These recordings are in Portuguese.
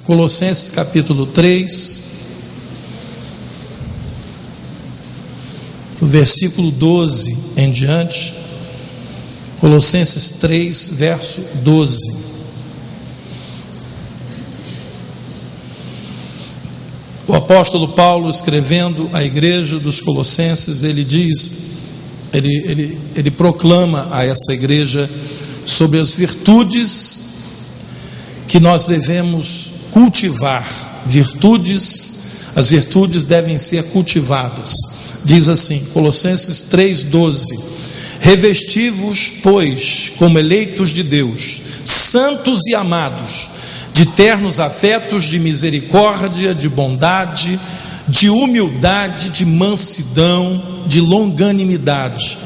Colossenses capítulo 3, o versículo 12 em diante. Colossenses 3, verso 12. O apóstolo Paulo, escrevendo à igreja dos Colossenses, ele diz, ele proclama a essa igreja sobre as virtudes que nós devemos cultivar. As virtudes devem ser cultivadas. Diz assim, Colossenses 3,12: revesti-vos, pois, como eleitos de Deus, santos e amados, de ternos afetos, de misericórdia, de bondade, de humildade, de mansidão, de longanimidade.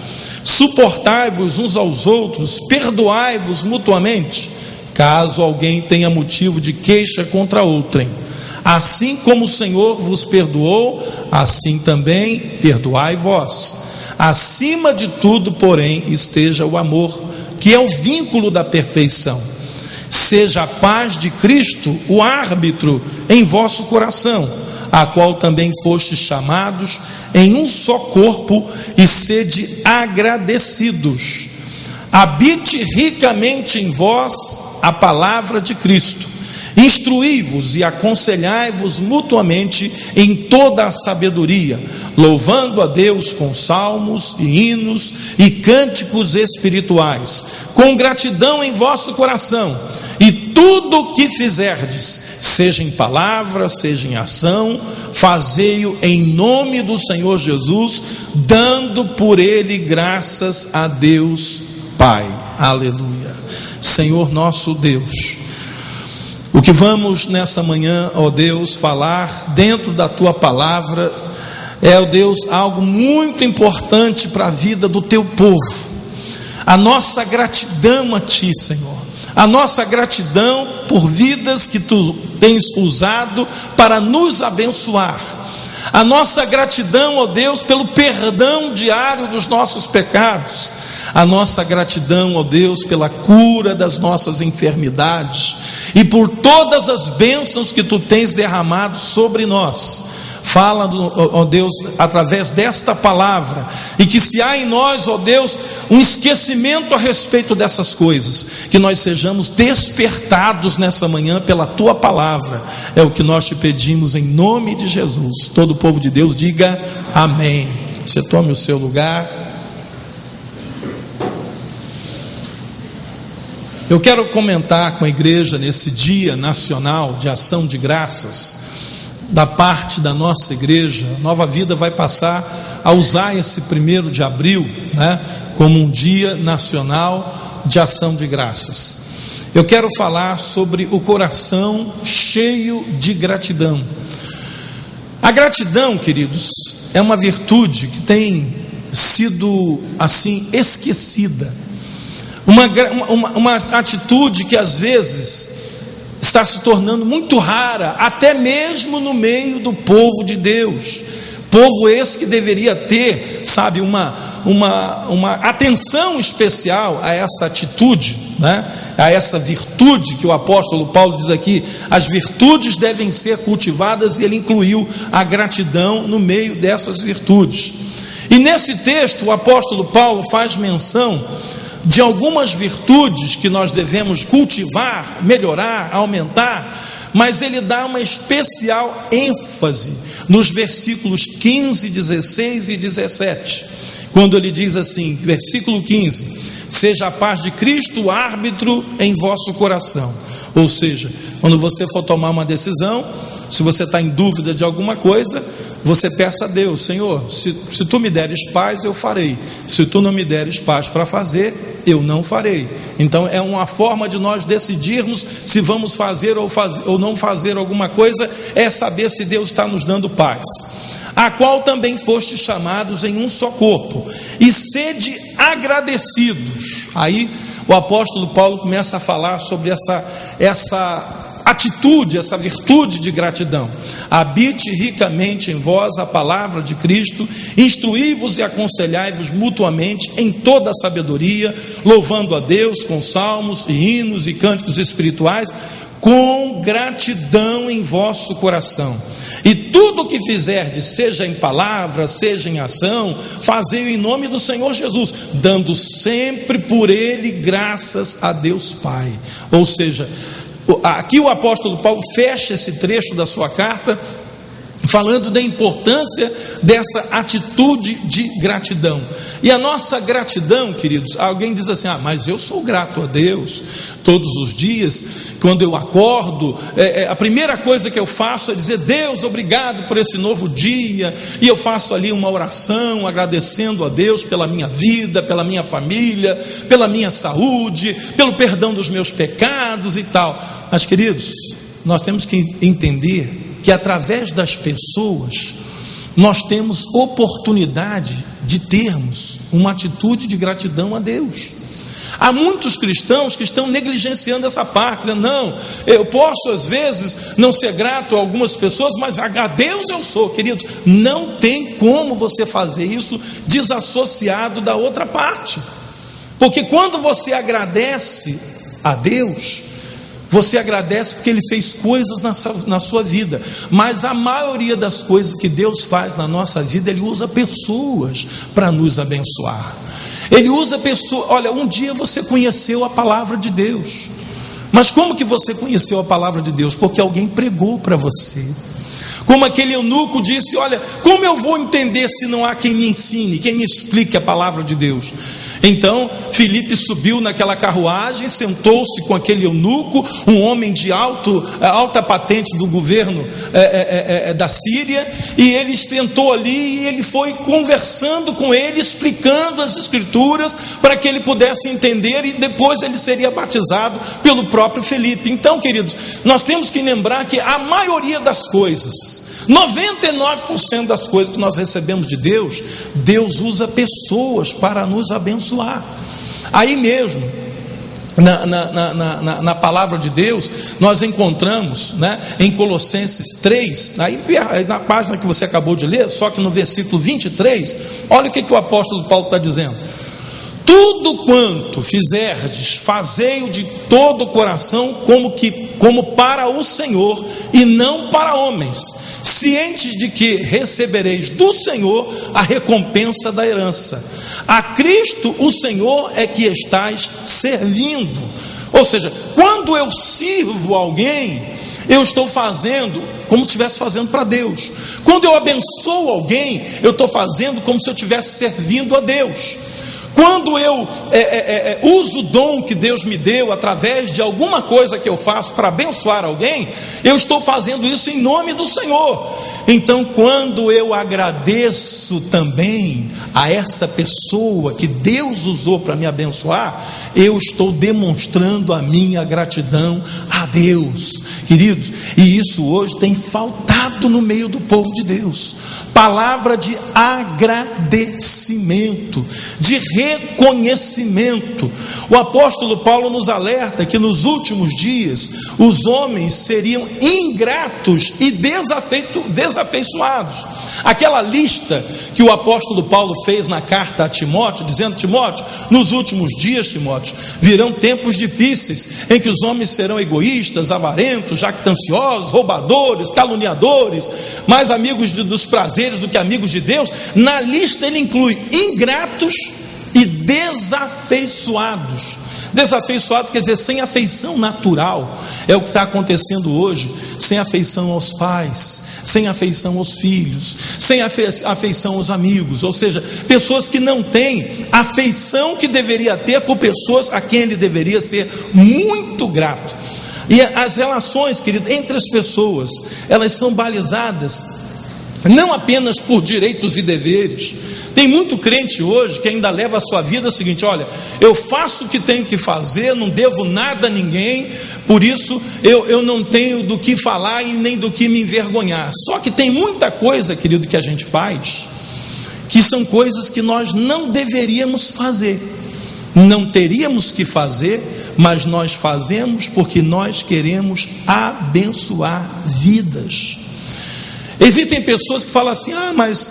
Suportai-vos uns aos outros, perdoai-vos mutuamente, caso alguém tenha motivo de queixa contra outrem. Assim como o Senhor vos perdoou, assim também perdoai vós. Acima de tudo, porém, esteja o amor, que é o vínculo da perfeição. Seja a paz de Cristo o árbitro em vosso coração, a qual também fostes chamados em um só corpo, e sede agradecidos. Habite ricamente em vós a palavra de Cristo. Instruí-vos e aconselhai-vos mutuamente em toda a sabedoria, louvando a Deus com salmos e hinos e cânticos espirituais, com gratidão em vosso coração. E tudo o que fizerdes, seja em palavra, seja em ação, fazei-o em nome do Senhor Jesus, dando por ele graças a Deus Pai. Aleluia. Senhor nosso Deus, o que vamos nessa manhã, ó Deus, falar dentro da tua palavra é, ó Deus, algo muito importante para a vida do teu povo. A nossa gratidão a ti, Senhor, a nossa gratidão por vidas que tu tens usado para nos abençoar, a nossa gratidão, ó Deus, pelo perdão diário dos nossos pecados, a nossa gratidão, ó Deus, pela cura das nossas enfermidades e por todas as bênçãos que tu tens derramado sobre nós. Fala, ó Deus, através desta palavra, e que se há em nós, ó Deus, um esquecimento a respeito dessas coisas, que nós sejamos despertados nessa manhã pela tua palavra. É o que nós te pedimos em nome de Jesus. Todo o povo de Deus diga amém. Você tome o seu lugar. Eu quero comentar com a igreja nesse dia nacional de ação de graças. Da parte da nossa igreja, Nova Vida vai passar a usar esse 1º de abril, como um dia nacional de ação de graças. Eu quero falar sobre o coração cheio de gratidão. A gratidão, queridos, é uma virtude que tem sido assim esquecida, uma atitude que às vezes está se tornando muito rara, até mesmo no meio do povo de Deus. Povo esse que deveria ter, sabe, uma atenção especial a essa atitude, a essa virtude que o apóstolo Paulo diz aqui. As virtudes devem ser cultivadas, e ele incluiu a gratidão no meio dessas virtudes. E nesse texto o apóstolo Paulo faz menção de algumas virtudes que nós devemos cultivar, melhorar, aumentar, mas ele dá uma especial ênfase nos versículos 15, 16 e 17, quando ele diz assim, versículo 15: seja a paz de Cristo o árbitro em vosso coração. Ou seja, quando você for tomar uma decisão, se você está em dúvida de alguma coisa, você peça a Deus: Senhor, se tu me deres paz, eu farei. Se tu não me deres paz para fazer, eu não farei. Então é uma forma de nós decidirmos se vamos fazer ou não fazer alguma coisa, é saber se Deus está nos dando paz. A qual também fostes chamados em um só corpo, e sede agradecidos. Aí o apóstolo Paulo começa a falar sobre essa atitude, essa virtude de gratidão. Habite ricamente em vós a palavra de Cristo, instruí-vos e aconselhai-vos mutuamente em toda a sabedoria, louvando a Deus com salmos e hinos e cânticos espirituais, com gratidão em vosso coração. E tudo o que fizerdes, seja em palavra, seja em ação, fazei-o em nome do Senhor Jesus, dando sempre por Ele graças a Deus Pai. Ou seja, aqui o apóstolo Paulo fecha esse trecho da sua carta falando da importância dessa atitude de gratidão. E a nossa gratidão, queridos, alguém diz assim: mas eu sou grato a Deus todos os dias. Quando eu acordo, a primeira coisa que eu faço é dizer: Deus, obrigado por esse novo dia. E eu faço ali uma oração agradecendo a Deus pela minha vida, pela minha família, pela minha saúde, pelo perdão dos meus pecados e tal. Mas, queridos, nós temos que entender que através das pessoas nós temos oportunidade de termos uma atitude de gratidão a Deus. Há muitos cristãos que estão negligenciando essa parte, dizendo: não, eu posso às vezes não ser grato a algumas pessoas, mas a Deus eu sou. Queridos, não tem como você fazer isso desassociado da outra parte, porque quando você agradece a Deus, você agradece porque Ele fez coisas na sua vida. Mas a maioria das coisas que Deus faz na nossa vida, Ele usa pessoas para nos abençoar. Ele usa pessoas. Olha, um dia você conheceu a palavra de Deus. Mas como que você conheceu a palavra de Deus? Porque alguém pregou para você. Como aquele eunuco disse: olha, como eu vou entender se não há quem me ensine, quem me explique a palavra de Deus? Então Filipe subiu naquela carruagem, sentou-se com aquele eunuco, um homem de alta patente do governo da Síria, e ele sentou ali e ele foi conversando com ele, explicando as escrituras para que ele pudesse entender, e depois ele seria batizado pelo próprio Filipe. Então, queridos, nós temos que lembrar que a maioria das coisas, 99% das coisas que nós recebemos de Deus, Deus usa pessoas para nos abençoar. Aí mesmo, na palavra de Deus, nós encontramos, em Colossenses 3, aí na página que você acabou de ler, só que no versículo 23, olha o que o apóstolo Paulo está dizendo: tudo quanto fizerdes, fazei-o de todo o coração, como para o Senhor e não para homens, cientes de que recebereis do Senhor a recompensa da herança. A Cristo o Senhor é que estais servindo. Ou seja, quando eu sirvo alguém, eu estou fazendo como se estivesse fazendo para Deus. Quando eu abençoo alguém, eu estou fazendo como se eu estivesse servindo a Deus. Quando eu uso o dom que Deus me deu através de alguma coisa que eu faço para abençoar alguém, eu estou fazendo isso em nome do Senhor. Então, quando eu agradeço também a essa pessoa que Deus usou para me abençoar, eu estou demonstrando a minha gratidão a Deus, queridos. E isso hoje tem faltado no meio do povo de Deus. Palavra de agradecimento, de reconhecimento. O apóstolo Paulo nos alerta que nos últimos dias os homens seriam ingratos e desafeiçoados. Aquela lista que o apóstolo Paulo fez na carta a Timóteo, dizendo: Timóteo, nos últimos dias, Timóteo, virão tempos difíceis em que os homens serão egoístas, avarentos, jactanciosos, roubadores, caluniadores, mais amigos dos prazeres do que amigos de Deus. Na lista ele inclui ingratos e desafeiçoados. Desafeiçoados quer dizer sem afeição natural. É o que está acontecendo hoje. Sem afeição aos pais, sem afeição aos filhos, sem afeição aos amigos. Ou seja, pessoas que não têm afeição que deveria ter por pessoas a quem ele deveria ser muito grato. E as relações, querido, entre as pessoas, elas são balizadas não apenas por direitos e deveres. Tem muito crente hoje que ainda leva a sua vida o seguinte: olha, eu faço o que tenho que fazer, não devo nada a ninguém, por isso eu não tenho do que falar e nem do que me envergonhar. Só que tem muita coisa, querido, que a gente faz, que são coisas que nós não deveríamos fazer. não teríamos que fazer, mas nós fazemos porque nós queremos abençoar vidas. Existem pessoas que falam assim: mas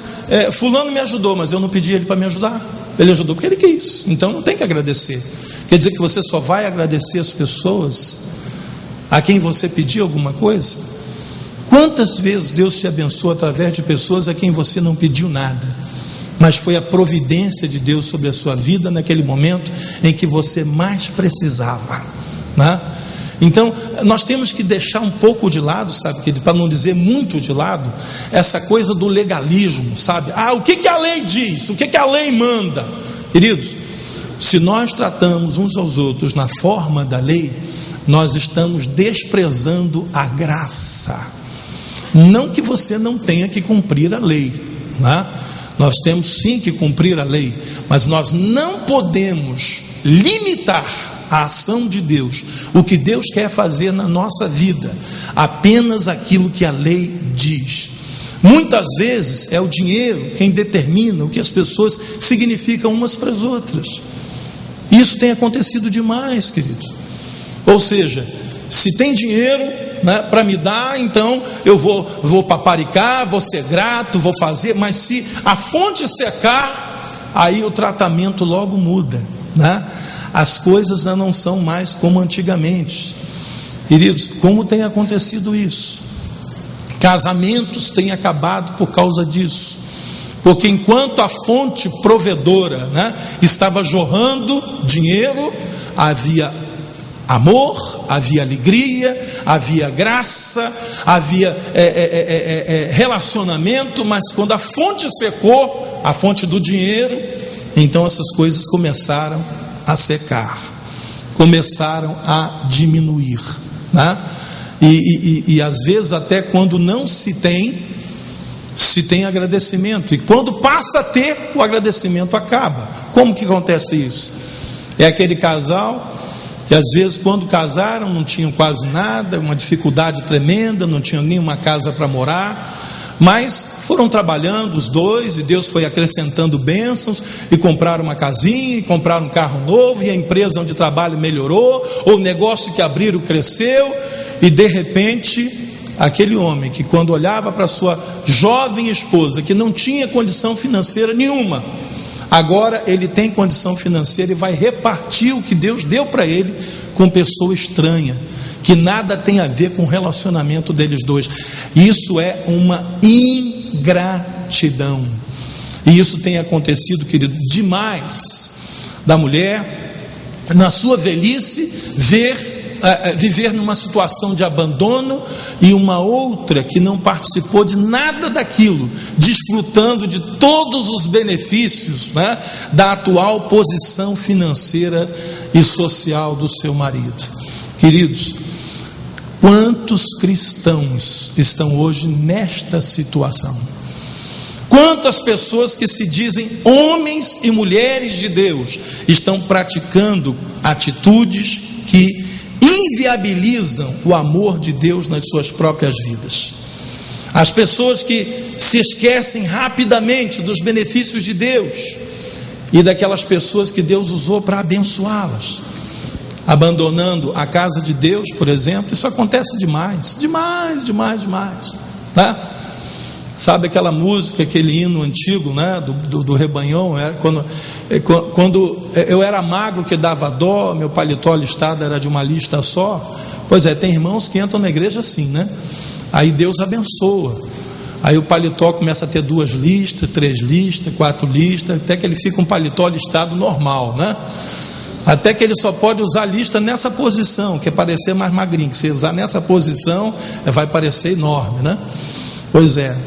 fulano me ajudou, mas eu não pedi ele para me ajudar. Ele ajudou porque ele quis, então não tem que agradecer. Quer dizer que você só vai agradecer as pessoas a quem você pediu alguma coisa? Quantas vezes Deus te abençoou através de pessoas a quem você não pediu nada, mas foi a providência de Deus sobre a sua vida naquele momento em que você mais precisava, né? Então nós temos que deixar um pouco de lado, sabe, querido, para não dizer muito de lado, essa coisa do legalismo, sabe? O que a lei diz? O que a lei manda? Queridos, se nós tratamos uns aos outros na forma da lei, nós estamos desprezando a graça. Não que você não tenha que cumprir a lei, né? Nós temos sim que cumprir a lei, mas nós não podemos limitar a ação de Deus, o que Deus quer fazer na nossa vida, apenas aquilo que a lei diz. Muitas vezes é o dinheiro quem determina o que as pessoas significam umas para as outras. Isso tem acontecido demais, queridos. Ou seja, se tem dinheiro, né, para me dar, então eu vou paparicar, vou ser grato, vou fazer. Mas se a fonte secar, aí o tratamento logo muda, né? As coisas já não são mais como antigamente. Queridos, como tem acontecido isso? Casamentos têm acabado por causa disso, porque enquanto a fonte provedora, né, estava jorrando dinheiro, havia amor, havia alegria, havia graça, havia relacionamento. Mas quando a fonte secou, a fonte do dinheiro, então essas coisas começaram a secar, começaram a diminuir, né? E às vezes até quando não se tem agradecimento, e quando passa a ter, o agradecimento acaba. Como que acontece isso? É aquele casal que às vezes quando casaram não tinham quase nada, uma dificuldade tremenda, não tinham nenhuma casa para morar, mas foram trabalhando os dois, e Deus foi acrescentando bênçãos, e compraram uma casinha, e compraram um carro novo, e a empresa onde trabalham melhorou, ou o negócio que abriram cresceu, e de repente aquele homem que quando olhava para sua jovem esposa, que não tinha condição financeira nenhuma, agora ele tem condição financeira e vai repartir o que Deus deu para ele com pessoa estranha, que nada tem a ver com o relacionamento deles dois. Isso é uma ingratidão. E isso tem acontecido, querido, demais, da mulher, na sua velhice, viver numa situação de abandono, e uma outra que não participou de nada daquilo, desfrutando de todos os benefícios, né, da atual posição financeira e social do seu marido. Queridos, quantos cristãos estão hoje nesta situação? Quantas pessoas que se dizem homens e mulheres de Deus estão praticando atitudes que inviabilizam o amor de Deus nas suas próprias vidas? As pessoas que se esquecem rapidamente dos benefícios de Deus e daquelas pessoas que Deus usou para abençoá-las, abandonando a casa de Deus, por exemplo. Isso acontece demais, né? Sabe aquela música, aquele hino antigo, né, do Rebanhão, quando eu era magro que dava dó, meu paletó listado era de uma lista só. Pois é, tem irmãos que entram na igreja assim, né? Aí Deus abençoa, aí o paletó começa a ter 2 listas, 3 listas, 4 listas, até que ele fica um paletó listado normal, né? Até que ele só pode usar a lista nessa posição, que é parecer mais magrinho. Que se usar nessa posição, vai parecer enorme, né? Pois é.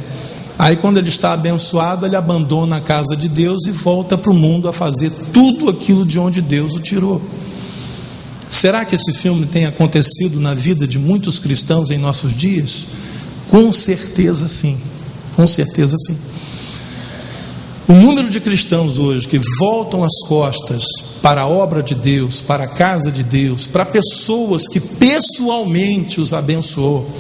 Aí quando ele está abençoado, ele abandona a casa de Deus e volta para o mundo a fazer tudo aquilo de onde Deus o tirou. Será que esse filme tem acontecido na vida de muitos cristãos em nossos dias? Com certeza sim, com certeza sim. O número de cristãos hoje que voltam as costas para a obra de Deus, para a casa de Deus, para pessoas que pessoalmente os abençoou,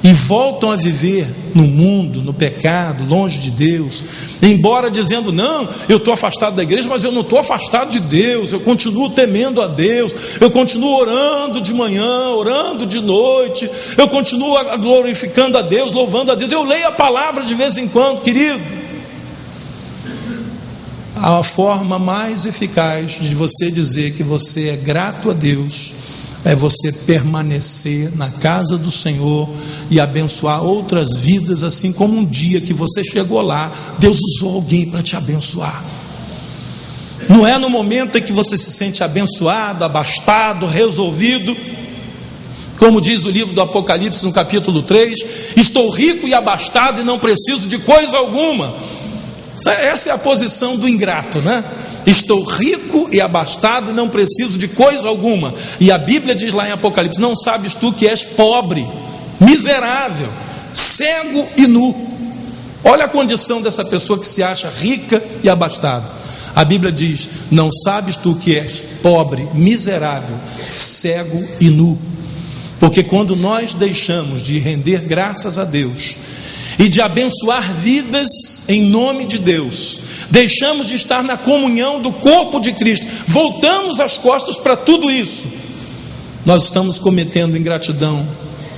e voltam a viver no mundo, no pecado, longe de Deus, embora dizendo: não, eu estou afastado da igreja, mas eu não estou afastado de Deus, eu continuo temendo a Deus, eu continuo orando de manhã, orando de noite, eu continuo glorificando a Deus, louvando a Deus, eu leio a palavra de vez em quando. Querido, a forma mais eficaz de você dizer que você é grato a Deus é você permanecer na casa do Senhor e abençoar outras vidas, assim como um dia que você chegou lá, Deus usou alguém para te abençoar. Não é no momento em que você se sente abençoado, abastado, resolvido, como diz o livro do Apocalipse no capítulo 3, estou rico e abastado e não preciso de coisa alguma. Essa é a posição do ingrato, né? Estou rico e abastado e não preciso de coisa alguma. E a Bíblia diz lá em Apocalipse: não sabes tu que és pobre, miserável, cego e nu? Olha a condição dessa pessoa que se acha rica e abastada. A Bíblia diz: não sabes tu que és pobre, miserável, cego e nu? Porque quando nós deixamos de render graças a Deus e de abençoar vidas em nome de Deus, deixamos de estar na comunhão do corpo de Cristo, voltamos as costas para tudo isso, nós estamos cometendo ingratidão,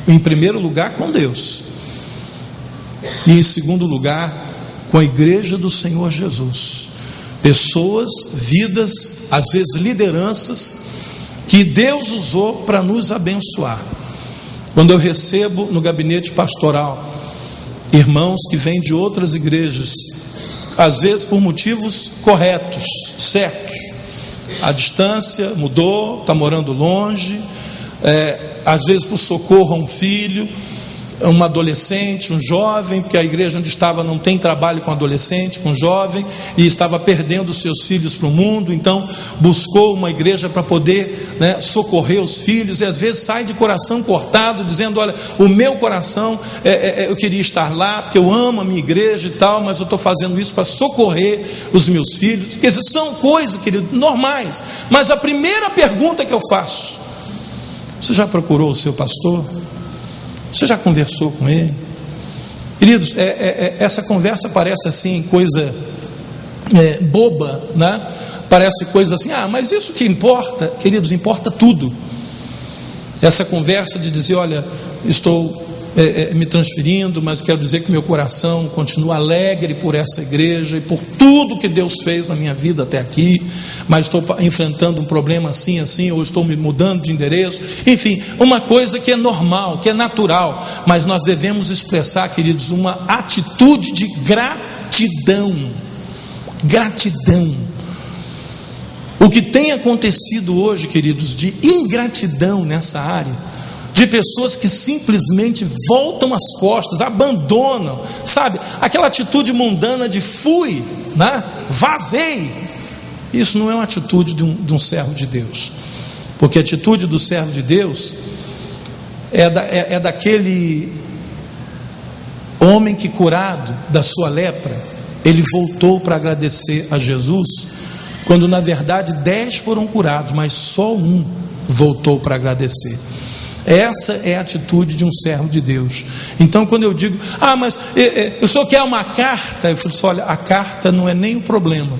em primeiro lugar com Deus, e em segundo lugar com a igreja do Senhor Jesus. Pessoas, vidas, às vezes lideranças, que Deus usou para nos abençoar. Quando eu recebo no gabinete pastoral irmãos que vêm de outras igrejas, às vezes por motivos corretos, certos, a distância mudou, está morando longe, às vezes por socorro a um filho, um adolescente, um jovem, porque a igreja onde estava não tem trabalho com adolescente, com jovem, e estava perdendo seus filhos para o mundo, então buscou uma igreja para poder, socorrer os filhos, e às vezes sai de coração cortado, dizendo: olha, o meu coração, eu queria estar lá, porque eu amo a minha igreja e tal, mas eu estou fazendo isso para socorrer os meus filhos. Quer dizer, são coisas, querido, normais, mas a primeira pergunta que eu faço: você já procurou o seu pastor? Você já conversou com ele? Queridos, essa conversa parece assim, coisa boba, né? Parece coisa assim: mas isso que importa? Queridos, importa tudo. Essa conversa de dizer: olha, estou me transferindo, mas quero dizer que meu coração continua alegre por essa igreja e por tudo que Deus fez na minha vida até aqui, mas estou enfrentando um problema assim, ou estou me mudando de endereço. Enfim, uma coisa que é normal, que é natural, mas nós devemos expressar, queridos, uma atitude de gratidão. Gratidão. O que tem acontecido hoje, queridos, de ingratidão nessa área, de pessoas que simplesmente voltam as costas, abandonam, sabe, aquela atitude mundana de fui, vazei. Isso não é uma atitude de um servo de Deus, porque a atitude do servo de Deus é daquele homem que, curado da sua lepra, ele voltou para agradecer a Jesus, quando na verdade 10 foram curados, mas só um voltou para agradecer. Essa é a atitude de um servo de Deus. Então, quando eu digo: mas o senhor quer uma carta? Eu falo assim: olha, a carta não é nem o problema.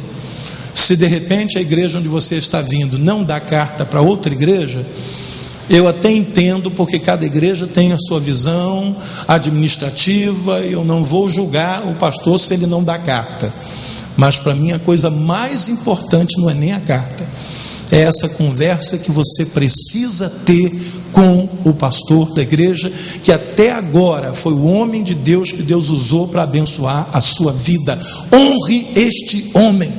Se de repente a igreja onde você está vindo não dá carta para outra igreja, eu até entendo, porque cada igreja tem a sua visão administrativa, e eu não vou julgar o pastor se ele não dá carta. Mas para mim a coisa mais importante não é nem a carta, é essa conversa que você precisa ter com o pastor da igreja, que até agora foi o homem de Deus que Deus usou para abençoar a sua vida. Honre este homem.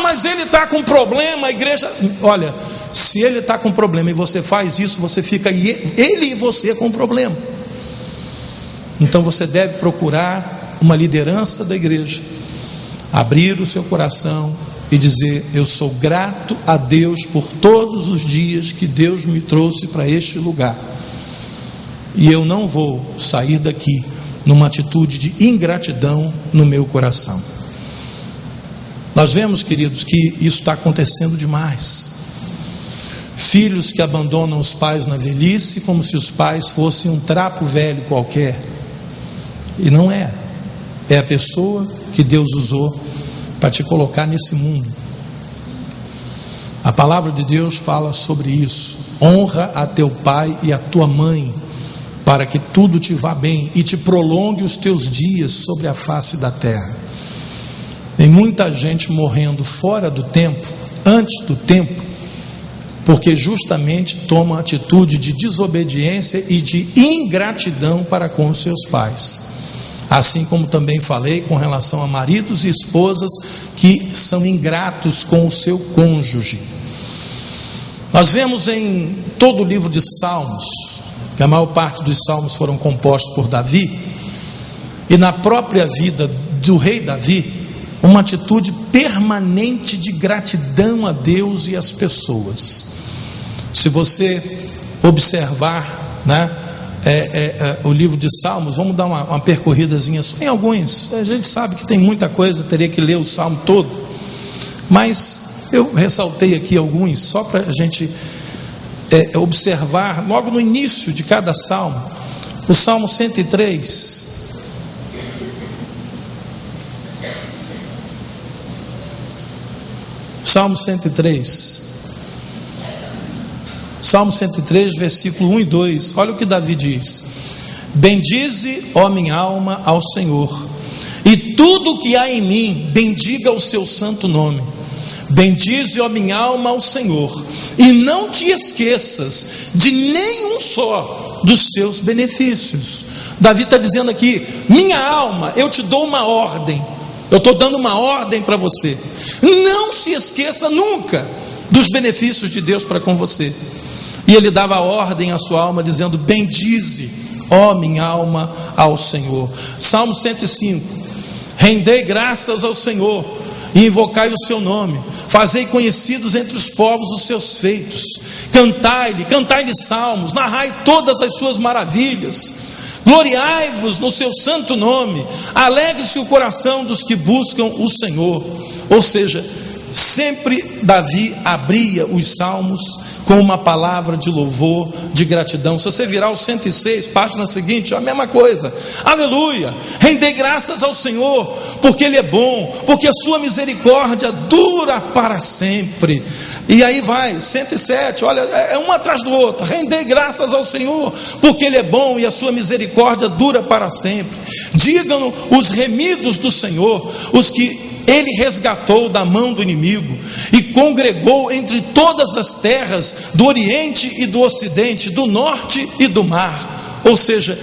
Mas ele está com problema, a igreja... Olha, se ele está com problema e você faz isso, você fica ele e você com problema. Então você deve procurar uma liderança da igreja, abrir o seu coração e dizer: eu sou grato a Deus por todos os dias que Deus me trouxe para este lugar, e eu não vou sair daqui numa atitude de ingratidão no meu coração. Nós vemos, queridos, que isso está acontecendo demais. Filhos que abandonam os pais na velhice, como se os pais fossem um trapo velho qualquer. E não é. É a pessoa que Deus usou para te colocar nesse mundo. A palavra de Deus fala sobre isso. Honra a teu pai e a tua mãe, para que tudo te vá bem e te prolongue os teus dias sobre a face da terra. Tem muita gente morrendo fora do tempo, antes do tempo, porque justamente toma atitude de desobediência e de ingratidão para com os seus pais. Assim como também falei com relação a maridos e esposas que são ingratos com o seu cônjuge. Nós vemos em todo o livro de Salmos, que a maior parte dos salmos foram compostos por Davi, e na própria vida do rei Davi, uma atitude permanente de gratidão a Deus e às pessoas. Se você observar, né, o livro de Salmos, vamos dar uma percorridazinha só em alguns. A gente sabe que tem muita coisa, teria que ler o salmo todo, mas eu ressaltei aqui alguns só para a gente observar logo no início de cada salmo. O Salmo 103. Salmo 103. Salmo 103, versículo 1 e 2. Olha o que Davi diz: bendize, ó minha alma, ao Senhor, e tudo o que há em mim, bendiga o seu santo nome. Bendize, ó minha alma, ao Senhor, e não te esqueças de nenhum só dos seus benefícios. Davi está dizendo aqui: minha alma, eu te dou uma ordem, eu estou dando uma ordem para você. Não se esqueça nunca dos benefícios de Deus para com você. E ele dava ordem à sua alma, dizendo: bendize, ó minha alma, ao Senhor. Salmo 105: rendei graças ao Senhor e invocai o seu nome, fazei conhecidos entre os povos os seus feitos, cantai-lhe salmos, narrai todas as suas maravilhas, gloriai-vos no seu santo nome, alegre-se o coração dos que buscam o Senhor. Ou seja, sempre Davi abria os salmos com uma palavra de louvor, de gratidão. Se você virar o 106, página seguinte, a mesma coisa: aleluia, rendei graças ao Senhor, porque Ele é bom, porque a sua misericórdia dura para sempre. E aí vai, 107, olha, é um atrás do outro: rendei graças ao Senhor, porque Ele é bom e a sua misericórdia dura para sempre. Digam os remidos do Senhor, os que Ele resgatou da mão do inimigo e congregou entre todas as terras do Oriente e do Ocidente, do Norte e do Mar. Ou seja,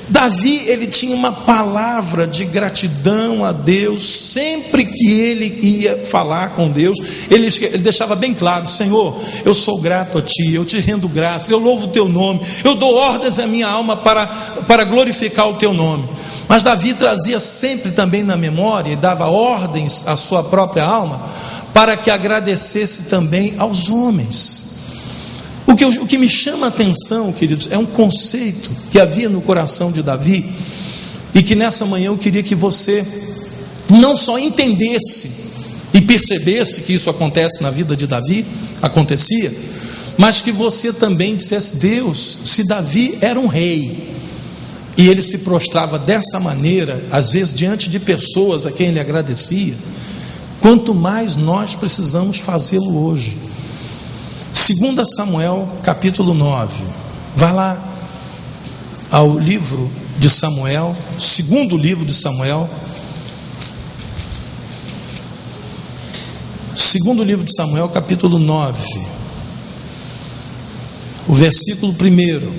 Davi, ele tinha uma palavra de gratidão a Deus. Sempre que ele ia falar com Deus, ele deixava bem claro: Senhor, eu sou grato a Ti, eu te rendo graças, eu louvo o Teu nome, eu dou ordens à minha alma para glorificar o Teu nome. Mas Davi trazia sempre também na memória e dava ordens à sua própria alma para que agradecesse também aos homens. O que me chama a atenção, queridos, é um conceito que havia no coração de Davi, e que nessa manhã eu queria que você não só entendesse e percebesse que isso acontece na vida de Davi, acontecia, mas que você também dissesse: Deus, se Davi era um rei e ele se prostrava dessa maneira, às vezes diante de pessoas a quem ele agradecia, quanto mais nós precisamos fazê-lo hoje. 2 Samuel capítulo 9, vai lá ao livro de Samuel, segundo livro de Samuel, segundo livro de Samuel capítulo 9, o versículo 1.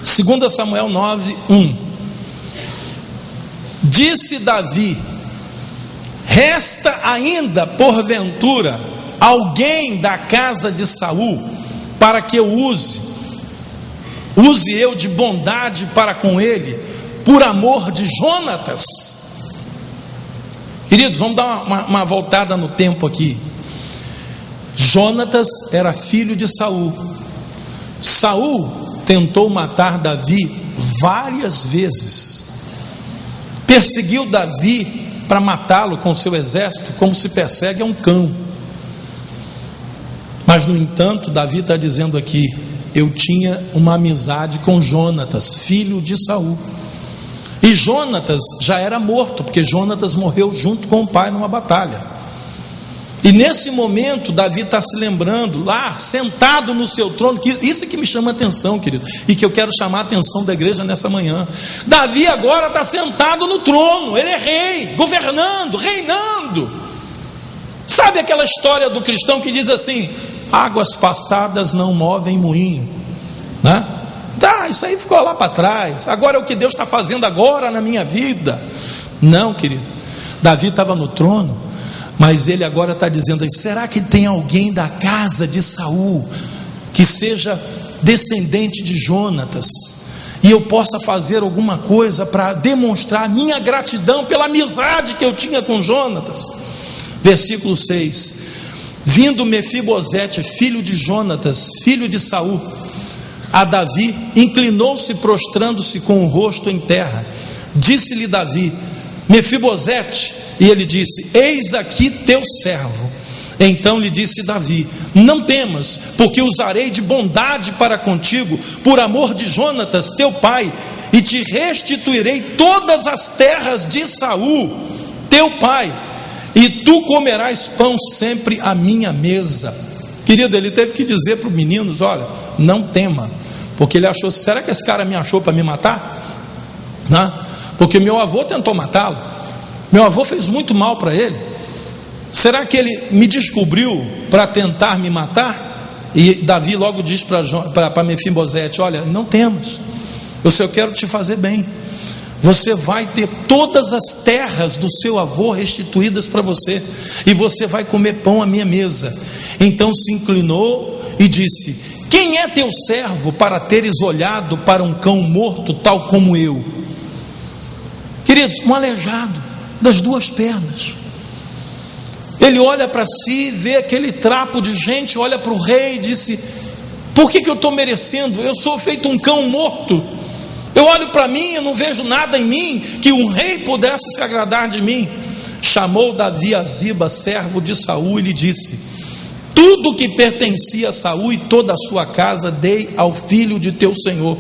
Segunda Samuel 9, 1. Disse Davi: resta ainda porventura alguém da casa de Saul para que eu use eu de bondade para com ele, por amor de Jonatas? Queridos, vamos dar uma voltada no tempo aqui. Jonatas era filho de Saul. Saul tentou matar Davi várias vezes, perseguiu Davi para matá-lo com o seu exército, como se persegue a um cão. Mas no entanto, Davi está dizendo aqui: eu tinha uma amizade com Jonatas, filho de Saul. E Jonatas já era morto, porque Jonatas morreu junto com o pai numa batalha. E nesse momento, Davi está se lembrando, lá, sentado no seu trono, que isso é que me chama a atenção, querido, e que eu quero chamar a atenção da igreja nessa manhã. Davi agora está sentado no trono, ele é rei, governando, reinando. Sabe aquela história do cristão que diz assim: águas passadas não movem moinho, né? Tá, isso aí ficou lá para trás, agora é o que Deus está fazendo agora na minha vida. Não, querido, Davi estava no trono, mas ele agora está dizendo: será que tem alguém da casa de Saul que seja descendente de Jonatas, e eu possa fazer alguma coisa para demonstrar minha gratidão pela amizade que eu tinha com Jonatas? Versículo 6: vindo Mefibosete, filho de Jonatas, filho de Saul, a Davi, inclinou-se, prostrando-se com o rosto em terra. Disse-lhe Davi: Mefibosete. E ele disse: eis aqui teu servo. Então lhe disse Davi: não temas, porque usarei de bondade para contigo, por amor de Jonatas teu pai, e te restituirei todas as terras de Saul teu pai, e tu comerás pão sempre à minha mesa. Querido, ele teve que dizer para os meninos: olha, não tema, porque ele achou: será que esse cara me achou para me matar? Não, porque meu avô tentou matá-lo, meu avô fez muito mal para ele. Será que ele me descobriu para tentar me matar? E Davi logo diz para Mefibosete: olha, não temas, eu só quero te fazer bem. Você vai ter todas as terras do seu avô restituídas para você, e você vai comer pão à minha mesa. Então se inclinou e disse: quem é teu servo para teres olhado para um cão morto tal como eu? Queridos, um aleijado das duas pernas. Ele olha para si, vê aquele trapo de gente, olha para o rei e disse: por que eu estou merecendo? Eu sou feito um cão morto. Eu olho para mim, eu não vejo nada em mim que um rei pudesse se agradar de mim. Chamou Davi a Ziba, servo de Saul, e lhe disse: tudo que pertencia a Saul e toda a sua casa dei ao filho de teu senhor.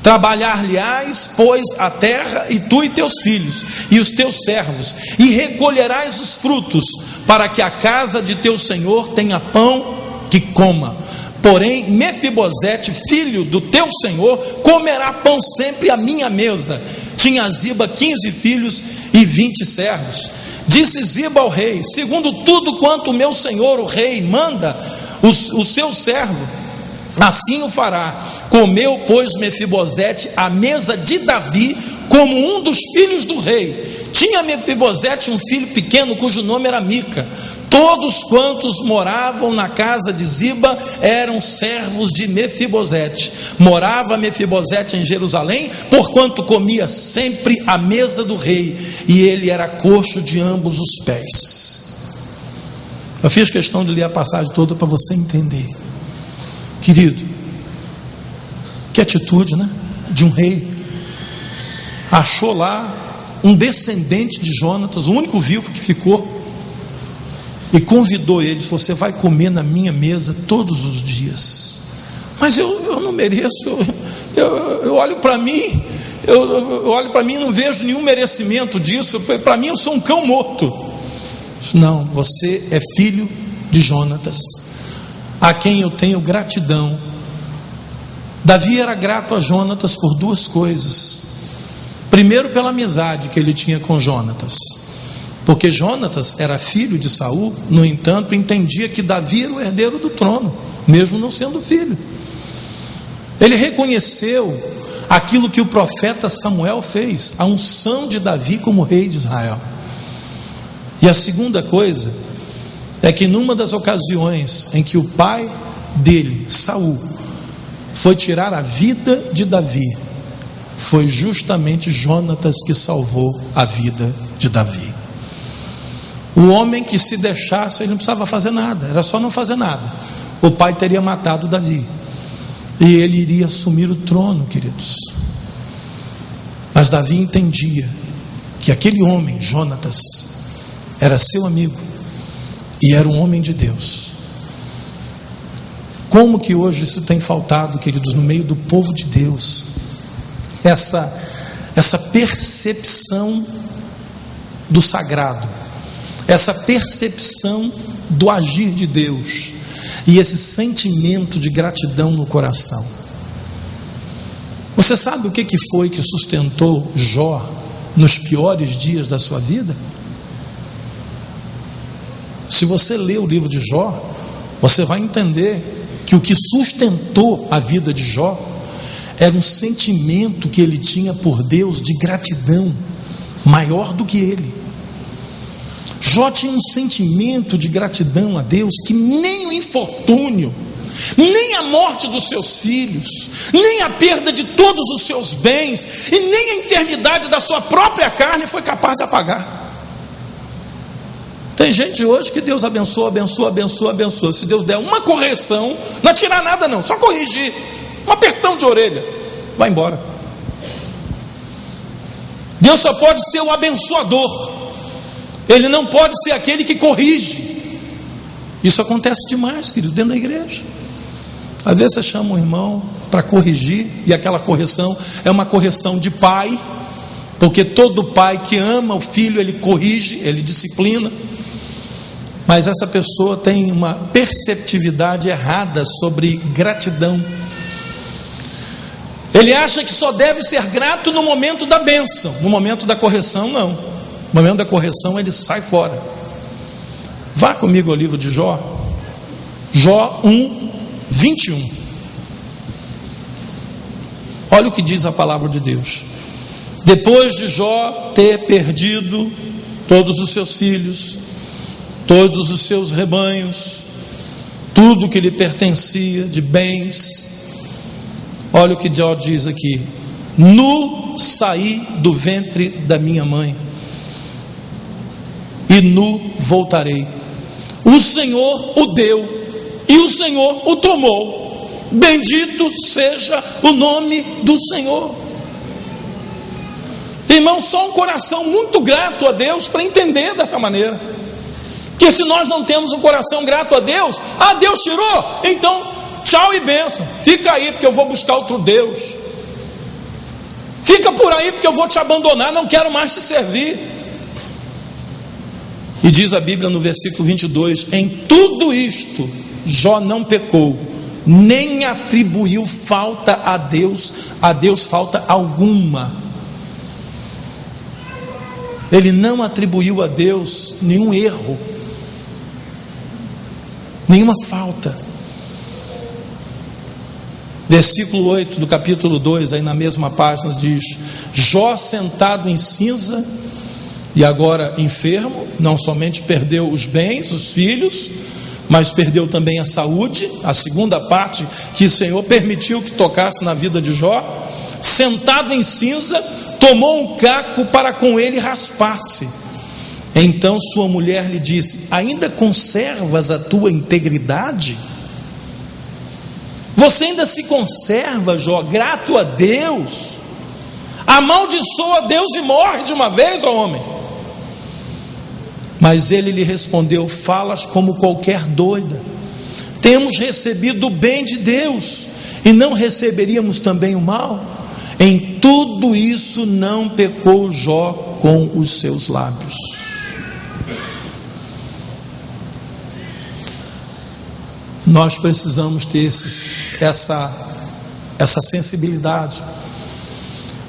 Trabalhar-lhe-ás, pois, a terra, e tu e teus filhos, e os teus servos, e recolherás os frutos, para que a casa de teu senhor tenha pão que coma. Porém, Mefibosete, filho do teu senhor, comerá pão sempre à minha mesa. Tinha Ziba 15 filhos e 20 servos. Disse Ziba ao rei: segundo tudo quanto o meu senhor, o rei, manda, o seu servo, assim o fará. Comeu, pois, Mefibosete à mesa de Davi, como um dos filhos do rei. Tinha Mefibosete um filho pequeno, cujo nome era Mica. Todos quantos moravam na casa de Ziba eram servos de Mefibosete. Morava Mefibosete em Jerusalém, porquanto comia sempre à mesa do rei, e ele era coxo de ambos os pés. Eu fiz questão de ler a passagem toda para você entender. Querido, que atitude, né? De um rei. Achou lá um descendente de Jonatas, o único vivo que ficou, e convidou ele: você vai comer na minha mesa todos os dias. Mas eu não mereço. Eu olho para mim, eu olho para mim e não vejo nenhum merecimento disso. Para mim eu sou um cão morto. Não, você é filho de Jonatas, a quem eu tenho gratidão. Davi era grato a Jonatas por duas coisas. Primeiro, pela amizade que ele tinha com Jonatas, porque Jonatas era filho de Saul. No entanto, entendia que Davi era o herdeiro do trono, mesmo não sendo filho. Ele reconheceu aquilo que o profeta Samuel fez, a unção de Davi como rei de Israel. E a segunda coisa é que numa das ocasiões em que o pai dele, Saul, foi tirar a vida de Davi, foi justamente Jonatas que salvou a vida de Davi. O homem que se deixasse, ele não precisava fazer nada, era só não fazer nada. O pai teria matado Davi, e ele iria assumir o trono, queridos. Mas Davi entendia que aquele homem, Jonatas, era seu amigo e era um homem de Deus. Como que hoje isso tem faltado, queridos, no meio do povo de Deus? Essa percepção do sagrado, essa percepção do agir de Deus e esse sentimento de gratidão no coração. Você sabe o que foi que sustentou Jó nos piores dias da sua vida? Se você ler o livro de Jó, você vai entender que o que sustentou a vida de Jó era um sentimento que ele tinha por Deus de gratidão maior do que ele. Jó tinha um sentimento de gratidão a Deus que nem o infortúnio, nem a morte dos seus filhos, nem a perda de todos os seus bens e nem a enfermidade da sua própria carne foi capaz de apagar. Tem gente hoje que Deus abençoa, abençoa, abençoa, abençoa. Se Deus der uma correção, não é tirar nada não, só corrigir, um apertão de orelha, vai embora. Deus só pode ser o abençoador, Ele não pode ser aquele que corrige. Isso acontece demais, querido, dentro da igreja. Às vezes você chama um irmão para corrigir, e aquela correção é uma correção de pai, porque todo pai que ama o filho, ele corrige, ele disciplina. Mas essa pessoa tem uma perceptividade errada sobre gratidão. Ele acha que só deve ser grato no momento da bênção, no momento da correção não. No momento da correção ele sai fora. Vá comigo ao livro de Jó, Jó 1:21. Olha o que diz a palavra de Deus. Depois de Jó ter perdido todos os seus filhos, todos os seus rebanhos, tudo que lhe pertencia de bens, olha o que Jó diz aqui: nu saí do ventre da minha mãe, e nu voltarei. O Senhor o deu, e o Senhor o tomou. Bendito seja o nome do Senhor. Irmão, só um coração muito grato a Deus para entender dessa maneira. Porque se nós não temos um coração grato a Deus, Deus tirou, então tchau e bênção, fica aí porque eu vou buscar outro Deus, fica por aí porque eu vou te abandonar, não quero mais te servir. E diz a Bíblia no versículo 22, em tudo isto Jó não pecou, nem atribuiu falta a Deus falta alguma. Ele não atribuiu a Deus nenhum erro, nenhuma falta. Versículo 8 do capítulo 2, aí na mesma página, diz: Jó sentado em cinza e agora enfermo, não somente perdeu os bens, os filhos, mas perdeu também a saúde, a segunda parte que o Senhor permitiu que tocasse na vida de Jó. Sentado em cinza, tomou um caco para com ele raspar-se. Então sua mulher lhe disse: ainda conservas a tua integridade? Você ainda se conserva, Jó, grato a Deus? Amaldiçoa Deus e morre de uma vez, ó homem. Mas ele lhe respondeu: falas como qualquer doida. Temos recebido o bem de Deus, e não receberíamos também o mal? Em tudo isso não pecou Jó com os seus lábios. Nós precisamos ter essa sensibilidade.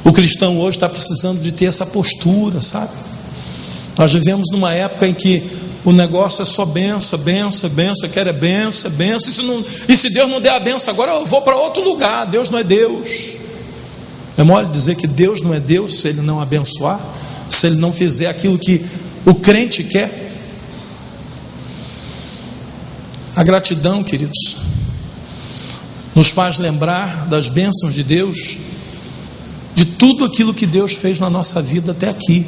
O cristão hoje está precisando de ter essa postura, sabe? Nós vivemos numa época em que o negócio é só benção, benção, benção, eu quero é benção, benção. E se Deus não der a benção agora, eu vou para outro lugar. Deus não é Deus. É mole dizer que Deus não é Deus se Ele não abençoar, se Ele não fizer aquilo que o crente quer. A gratidão, queridos, nos faz lembrar das bênçãos de Deus, de tudo aquilo que Deus fez na nossa vida até aqui.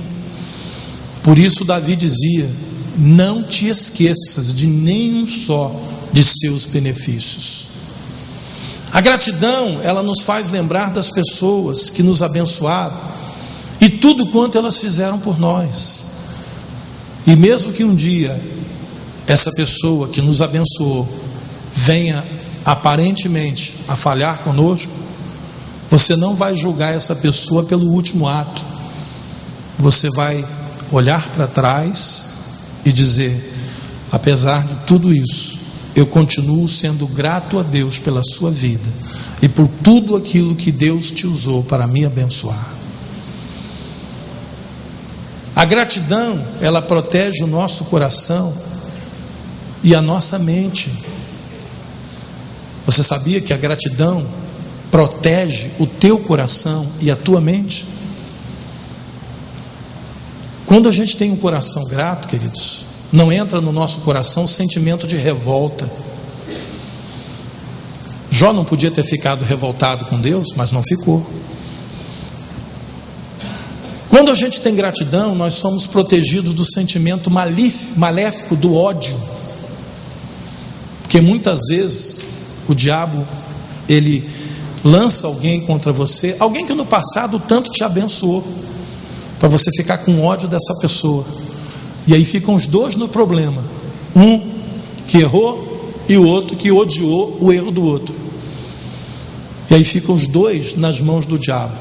Por isso Davi dizia: não te esqueças de nenhum só de seus benefícios. A gratidão, ela nos faz lembrar das pessoas que nos abençoaram, e tudo quanto elas fizeram por nós. E mesmo que um dia essa pessoa que nos abençoou venha aparentemente a falhar conosco, você não vai julgar essa pessoa pelo último ato. Você vai olhar para trás e dizer: apesar de tudo isso, eu continuo sendo grato a Deus pela sua vida e por tudo aquilo que Deus te usou para me abençoar. A gratidão, ela protege o nosso coração e a nossa mente. Você sabia que a gratidão protege o teu coração e a tua mente? Quando a gente tem um coração grato, queridos, não entra no nosso coração o sentimento de revolta. Jó não podia ter ficado revoltado com Deus, mas não ficou. Quando a gente tem gratidão, nós somos protegidos do sentimento maléfico do ódio. Porque muitas vezes o diabo, ele lança alguém contra você, alguém que no passado tanto te abençoou, para você ficar com ódio dessa pessoa. E aí ficam os dois no problema, um que errou e o outro que odiou o erro do outro. E aí ficam os dois nas mãos do diabo.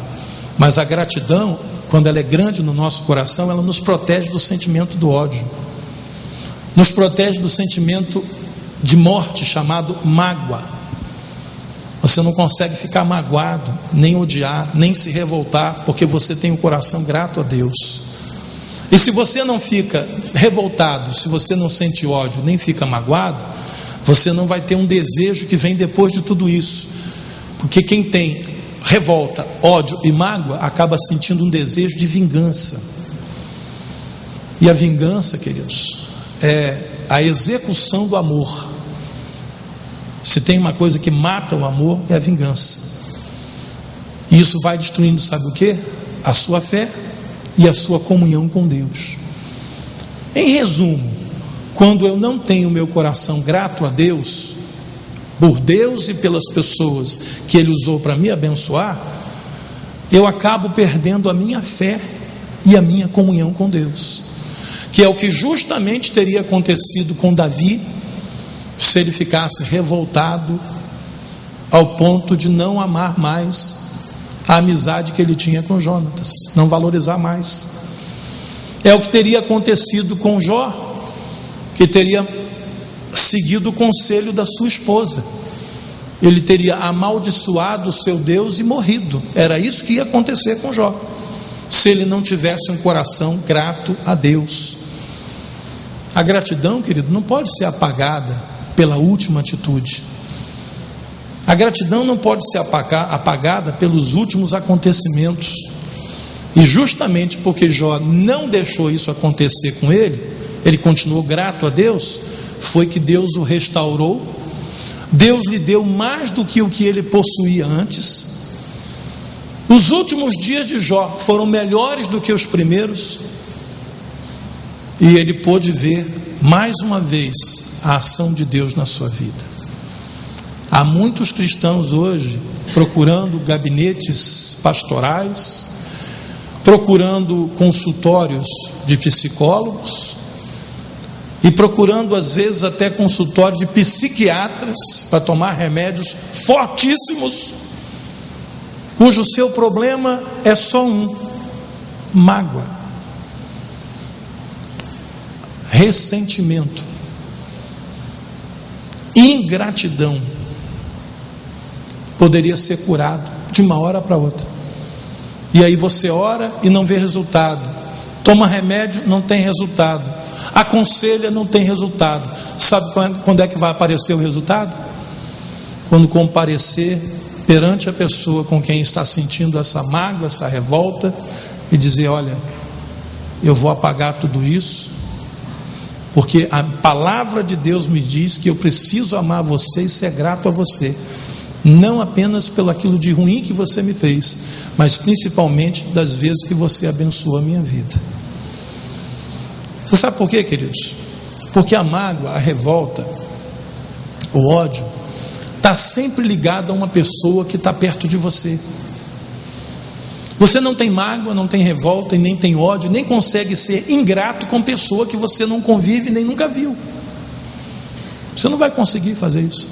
Mas a gratidão, quando ela é grande no nosso coração, ela nos protege do sentimento do ódio, nos protege do sentimento de morte chamado mágoa. Você não consegue ficar magoado, nem odiar, nem se revoltar, porque você tem um coração grato a Deus. E se você não fica revoltado, se você não sente ódio, nem fica magoado, você não vai ter um desejo que vem depois de tudo isso. Porque quem tem revolta, ódio e mágoa, acaba sentindo um desejo de vingança. E a vingança, queridos, é a execução do amor. Se tem uma coisa que mata o amor, é a vingança. E isso vai destruindo, sabe o quê? A sua fé e a sua comunhão com Deus. Em resumo, quando eu não tenho meu coração grato a Deus, por Deus e pelas pessoas que Ele usou para me abençoar, eu acabo perdendo a minha fé e a minha comunhão com Deus, que é o que justamente teria acontecido com Davi, se ele ficasse revoltado ao ponto de não amar mais a amizade que ele tinha com Jonatas, não valorizar mais. É o que teria acontecido com Jó, que teria seguido o conselho da sua esposa. Ele teria amaldiçoado o seu Deus e morrido. Era isso que ia acontecer com Jó, se ele não tivesse um coração grato a Deus. A gratidão, querido, não pode ser apagada pela última atitude. A gratidão não pode ser apagada pelos últimos acontecimentos. E justamente porque Jó não deixou isso acontecer com ele, ele continuou grato a Deus, foi que Deus o restaurou. Deus lhe deu mais do que o que ele possuía antes. Os últimos dias de Jó foram melhores do que os primeiros, e ele pôde ver mais uma vez a ação de Deus na sua vida. Há muitos cristãos hoje procurando gabinetes pastorais, procurando consultórios de psicólogos e procurando às vezes até consultório de psiquiatras para tomar remédios fortíssimos, cujo seu problema é só um: mágoa, ressentimento, ingratidão. Poderia ser curado de uma hora para outra. E aí você ora e não vê resultado, toma remédio, não tem resultado, aconselha, não tem resultado. Sabe quando é que vai aparecer o resultado? Quando comparecer perante a pessoa com quem está sentindo essa mágoa, essa revolta, e dizer: olha, eu vou apagar tudo isso, porque a palavra de Deus me diz que eu preciso amar você e ser grato a você, não apenas pelo aquilo de ruim que você me fez, mas principalmente das vezes que você abençoou a minha vida. Você sabe por quê, queridos? Porque a mágoa, a revolta, o ódio está sempre ligado a uma pessoa que está perto de você. Você não tem mágoa, não tem revolta e nem tem ódio, nem consegue ser ingrato com pessoa que você não convive nem nunca viu. Você não vai conseguir fazer isso.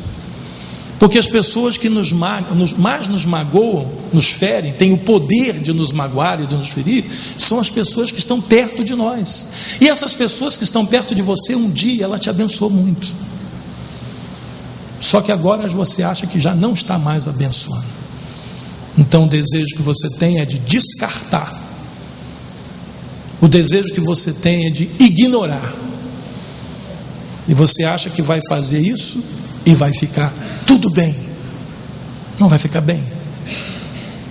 Porque as pessoas que mais nos magoam, nos ferem, têm o poder de nos magoar e de nos ferir, são as pessoas que estão perto de nós. E essas pessoas que estão perto de você, um dia ela te abençoou muito. Só que agora você acha que já não está mais abençoando. Então o desejo que você tem é de descartar. O desejo que você tem é de ignorar. E você acha que vai fazer isso e vai ficar tudo bem. Não vai ficar bem.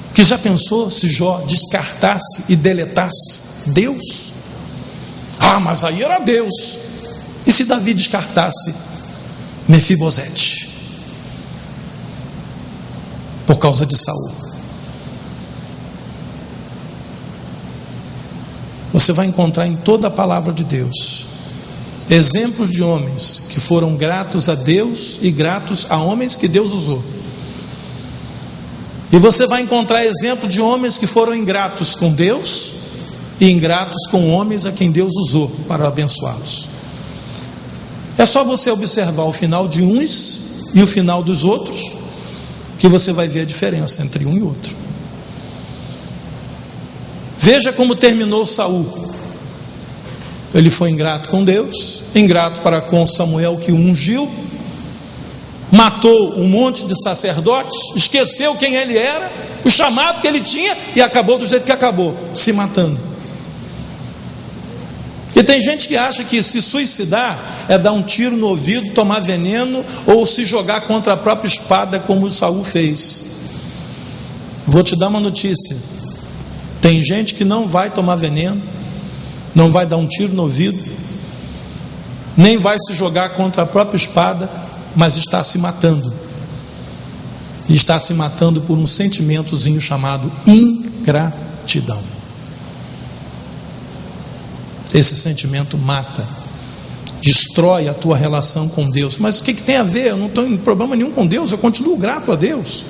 Porque já pensou se Jó descartasse e deletasse Deus? Ah, mas aí era Deus. E se Davi descartasse Mefibosete? Por causa de Saul. Você vai encontrar em toda a palavra de Deus exemplos de homens que foram gratos a Deus e gratos a homens que Deus usou. E você vai encontrar exemplos de homens que foram ingratos com Deus e ingratos com homens a quem Deus usou para abençoá-los. É só você observar o final de uns e o final dos outros, que você vai ver a diferença entre um e outro. Veja como terminou Saul. Ele foi ingrato com Deus, ingrato para com Samuel que o ungiu, matou um monte de sacerdotes, esqueceu quem ele era, o chamado que ele tinha, e acabou do jeito que acabou, se matando. E tem gente que acha que se suicidar é dar um tiro no ouvido, tomar veneno ou se jogar contra a própria espada, como Saul fez. Vou te dar uma notícia: tem gente que não vai tomar veneno, não vai dar um tiro no ouvido, nem vai se jogar contra a própria espada, mas está se matando. E está se matando por um sentimentozinho chamado ingratidão. Esse sentimento mata, destrói a tua relação com Deus. Mas o que tem a ver? Eu não tenho problema nenhum com Deus, eu continuo grato a Deus.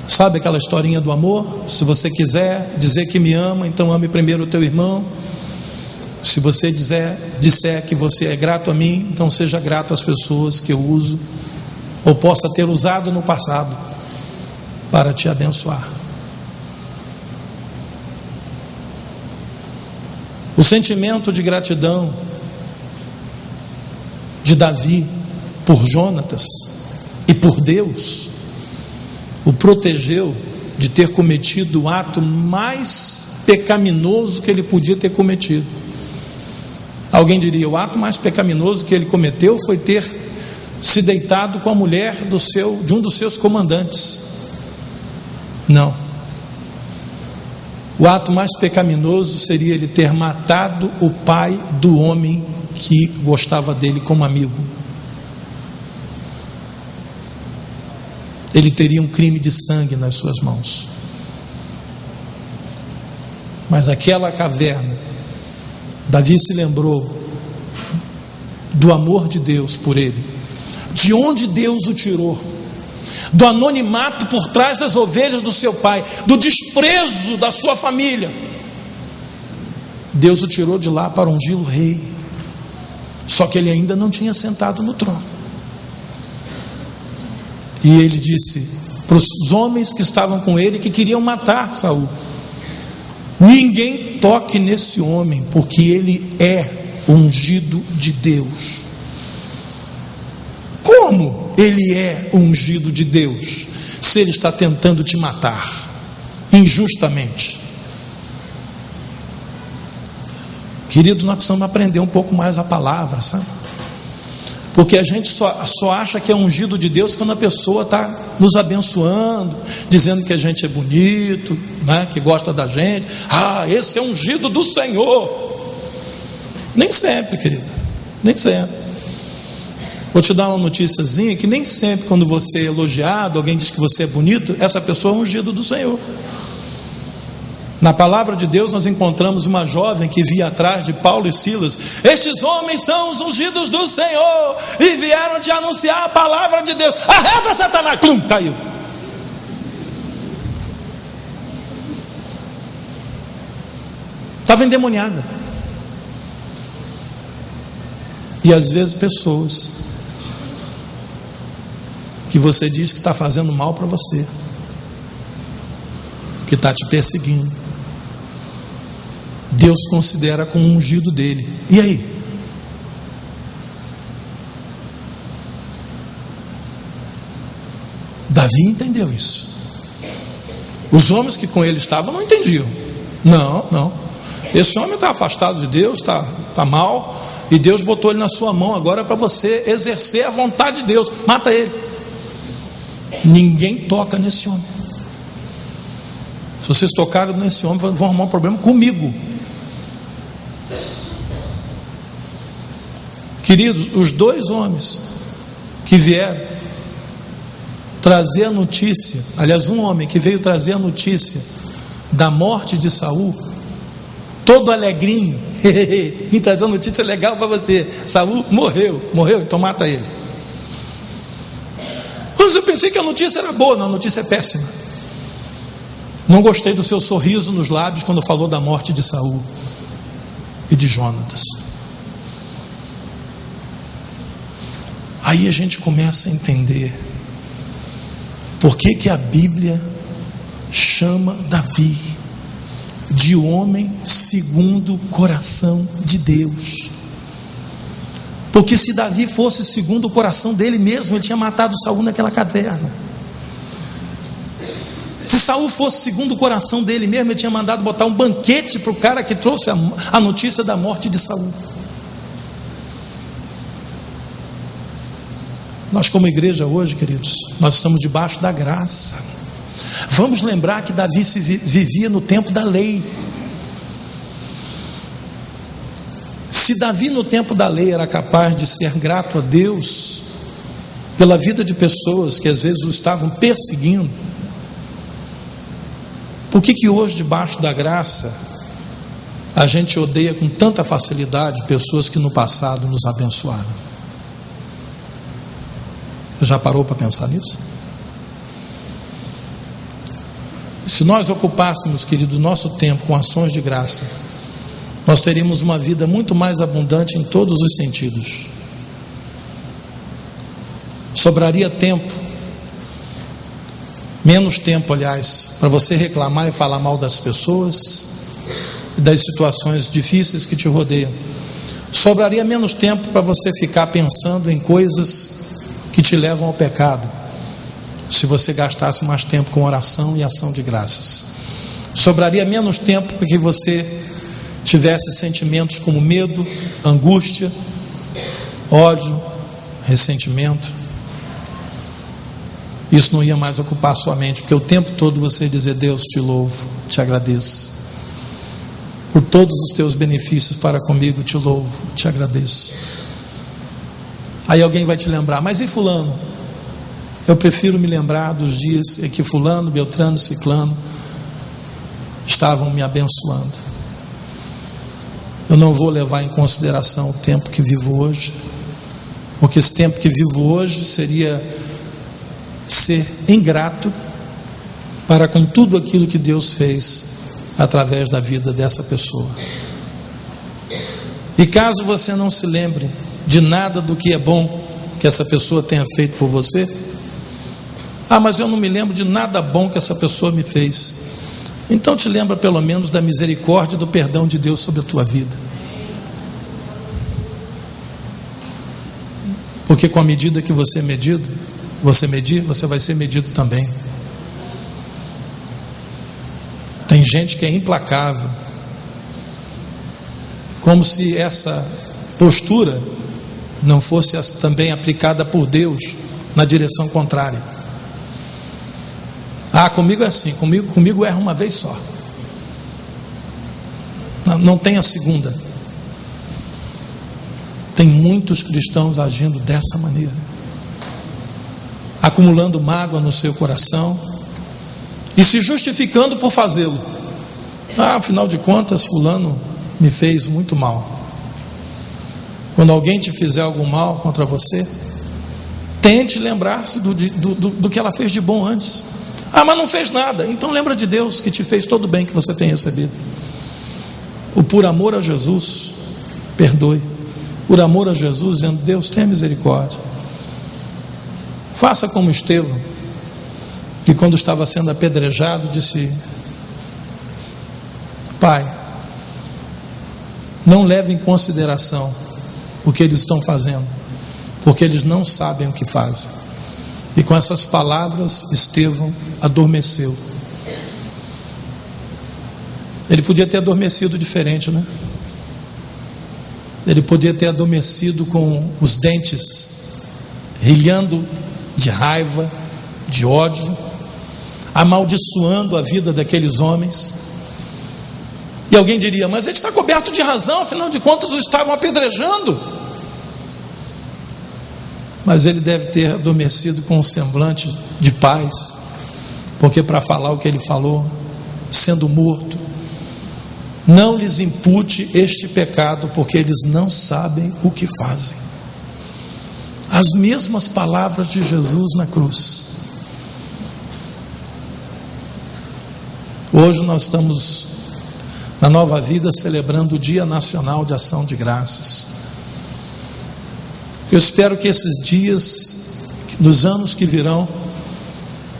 Sabe aquela historinha do amor? Se você quiser dizer que me ama, então ame primeiro o teu irmão. Se você disser que você é grato a mim, então seja grato às pessoas que eu uso ou possa ter usado no passado para te abençoar. O sentimento de gratidão de Davi por Jonatas e por Deus o protegeu de ter cometido o ato mais pecaminoso que ele podia ter cometido. Alguém diria, o ato mais pecaminoso que ele cometeu foi ter se deitado com a mulher de um dos seus comandantes. Não. O ato mais pecaminoso seria ele ter matado o pai do homem que gostava dele como amigo. Ele teria um crime de sangue nas suas mãos. Mas aquela caverna, Davi se lembrou do amor de Deus por ele, de onde Deus o tirou, do anonimato por trás das ovelhas do seu pai, do desprezo da sua família. Deus o tirou de lá para ungir o rei. Só que ele ainda não tinha sentado no trono. E ele disse para os homens que estavam com ele, que queriam matar Saul: ninguém toque nesse homem, porque ele é ungido de Deus. Como ele é ungido de Deus, se ele está tentando te matar injustamente? Queridos, nós precisamos aprender um pouco mais a palavra, sabe? Porque a gente só acha que é ungido de Deus quando a pessoa está nos abençoando, dizendo que a gente é bonito, né, que gosta da gente. Ah, esse é ungido do Senhor. Nem sempre, querido, nem sempre. Vou te dar uma noticiazinha, que nem sempre quando você é elogiado, alguém diz que você é bonito, essa pessoa é ungido do Senhor. Na palavra de Deus nós encontramos uma jovem que via atrás de Paulo e Silas: estes homens são os ungidos do Senhor e vieram te anunciar a palavra de Deus. Arreda, Satanás! Plum, caiu. Estava endemoniada. E às vezes pessoas que você diz que está fazendo mal para você, que está te perseguindo, Deus considera como um ungido dele. E aí? Davi entendeu isso. Os homens que com ele estavam não entendiam. Não. Esse homem está afastado de Deus, está mal, e Deus botou ele na sua mão agora para você exercer a vontade de Deus. Mata ele. Ninguém toca nesse homem. Se vocês tocarem nesse homem, vão arrumar um problema comigo. Queridos, os dois homens que vieram trazer a notícia, aliás, um homem que veio trazer a notícia da morte de Saul, todo alegrinho, vim trazer uma notícia legal para você: Saul morreu, então mata ele. Mas eu pensei que a notícia era boa. Não, a notícia é péssima. Não gostei do seu sorriso nos lábios quando falou da morte de Saul e de Jonatas. Aí a gente começa a entender por que a Bíblia chama Davi de homem segundo o coração de Deus. Porque se Davi fosse segundo o coração dele mesmo, ele tinha matado Saul naquela caverna. Se Saul fosse segundo o coração dele mesmo, ele tinha mandado botar um banquete para o cara que trouxe a notícia da morte de Saul. Nós como igreja hoje, queridos, nós estamos debaixo da graça. Vamos lembrar que Davi vivia no tempo da lei. Se Davi no tempo da lei era capaz de ser grato a Deus pela vida de pessoas que às vezes o estavam perseguindo, por que hoje debaixo da graça a gente odeia com tanta facilidade pessoas que no passado nos abençoaram? Já parou para pensar nisso? Se nós ocupássemos, querido, o nosso tempo com ações de graça, nós teríamos uma vida muito mais abundante em todos os sentidos. Sobraria tempo, menos tempo, aliás, para você reclamar e falar mal das pessoas e das situações difíceis que te rodeiam. Sobraria menos tempo para você ficar pensando em coisas que te levam ao pecado, se você gastasse mais tempo com oração e ação de graças. Sobraria menos tempo para que você tivesse sentimentos como medo, angústia, ódio, ressentimento. Isso não ia mais ocupar sua mente, porque o tempo todo você ia dizer: Deus, te louvo, te agradeço por todos os teus benefícios para comigo, te louvo, te agradeço. Aí alguém vai te lembrar: mas e fulano? Eu prefiro me lembrar dos dias em que fulano, beltrano, ciclano estavam me abençoando. Eu não vou levar em consideração o tempo que vivo hoje, porque esse tempo que vivo hoje seria ser ingrato para com tudo aquilo que Deus fez através da vida dessa pessoa. E caso você não se lembre de nada do que é bom que essa pessoa tenha feito por você, mas eu não me lembro de nada bom que essa pessoa me fez. Então te lembra pelo menos da misericórdia e do perdão de Deus sobre a tua vida. Porque com a medida que você medir, você vai ser medido também. Tem gente que é implacável, como se essa postura não fosse também aplicada por Deus na direção contrária. Comigo é assim, comigo erra uma vez só, não tem a segunda. Tem muitos cristãos agindo dessa maneira, acumulando mágoa no seu coração e se justificando por fazê-lo. Afinal de contas, fulano me fez muito mal. Quando alguém te fizer algum mal contra você, tente lembrar-se do que ela fez de bom antes. Mas não fez nada. Então lembra de Deus que te fez todo o bem que você tem recebido. o por amor a Jesus, perdoe. Por amor a Jesus, dizendo: Deus, tenha misericórdia. Faça como Estevão, que quando estava sendo apedrejado, disse: Pai, não leve em consideração o que eles estão fazendo, porque eles não sabem o que fazem. E com essas palavras, Estevão adormeceu. Ele podia ter adormecido diferente, né? Ele podia ter adormecido com os dentes rilhando de raiva, de ódio, amaldiçoando a vida daqueles homens. E alguém diria: mas ele está coberto de razão, afinal de contas os estavam apedrejando. Mas ele deve ter adormecido com um semblante de paz, porque para falar o que ele falou, sendo morto: não lhes impute este pecado, porque eles não sabem o que fazem. As mesmas palavras de Jesus na cruz. Hoje nós estamos na Nova Vida celebrando o Dia Nacional de Ação de Graças. Eu espero que esses dias, nos anos que virão,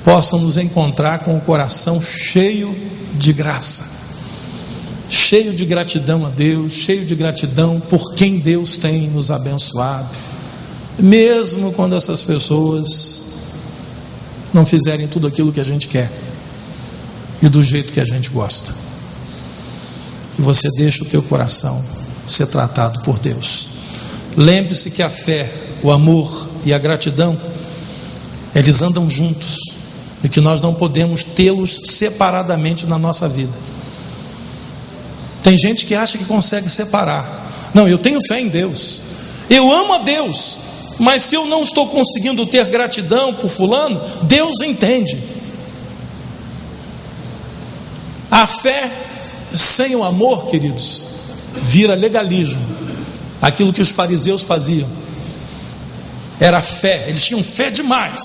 possam nos encontrar com o coração cheio de graça, cheio de gratidão a Deus, cheio de gratidão por quem Deus tem nos abençoado, mesmo quando essas pessoas não fizerem tudo aquilo que a gente quer e do jeito que a gente gosta. E você deixa o teu coração ser tratado por Deus. Lembre-se que a fé, o amor e a gratidão, eles andam juntos, e que nós não podemos tê-los separadamente na nossa vida. Tem gente que acha que consegue separar. Não, eu tenho fé em Deus, eu amo a Deus, mas se eu não estou conseguindo ter gratidão por fulano, Deus entende. A fé sem o amor, queridos, vira legalismo. Aquilo que os fariseus faziam era fé. Eles tinham fé demais,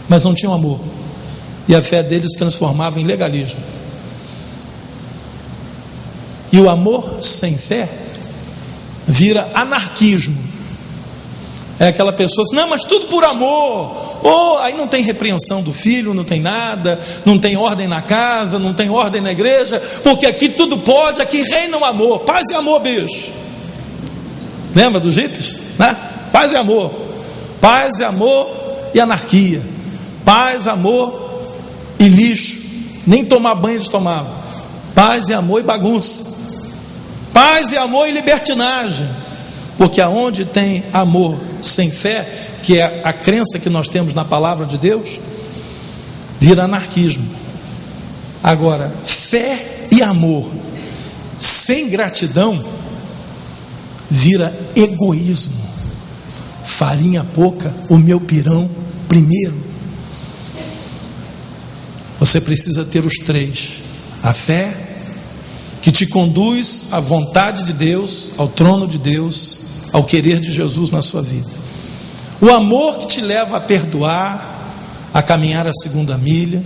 mas não tinham amor, e a fé deles se transformava em legalismo. E o amor sem fé vira anarquismo. É aquela pessoa assim: não, mas tudo por amor. Aí não tem repreensão do filho, não tem nada, não tem ordem na casa, não tem ordem na igreja, porque aqui tudo pode, aqui reina o amor. Paz e amor, bicho. Lembra dos hippies, né? Paz e amor. Paz e amor e anarquia. Paz, amor e lixo. Nem tomar banho eles tomavam. Paz e amor e bagunça. Paz e amor e libertinagem. Porque aonde tem amor sem fé, que é a crença que nós temos na palavra de Deus, vira anarquismo. Agora, fé e amor sem gratidão vira egoísmo. Farinha pouca, o meu pirão primeiro. Você precisa ter os três: a fé, que te conduz à vontade de Deus, ao trono de Deus, ao querer de Jesus na sua vida; o amor, que te leva a perdoar, a caminhar a segunda milha;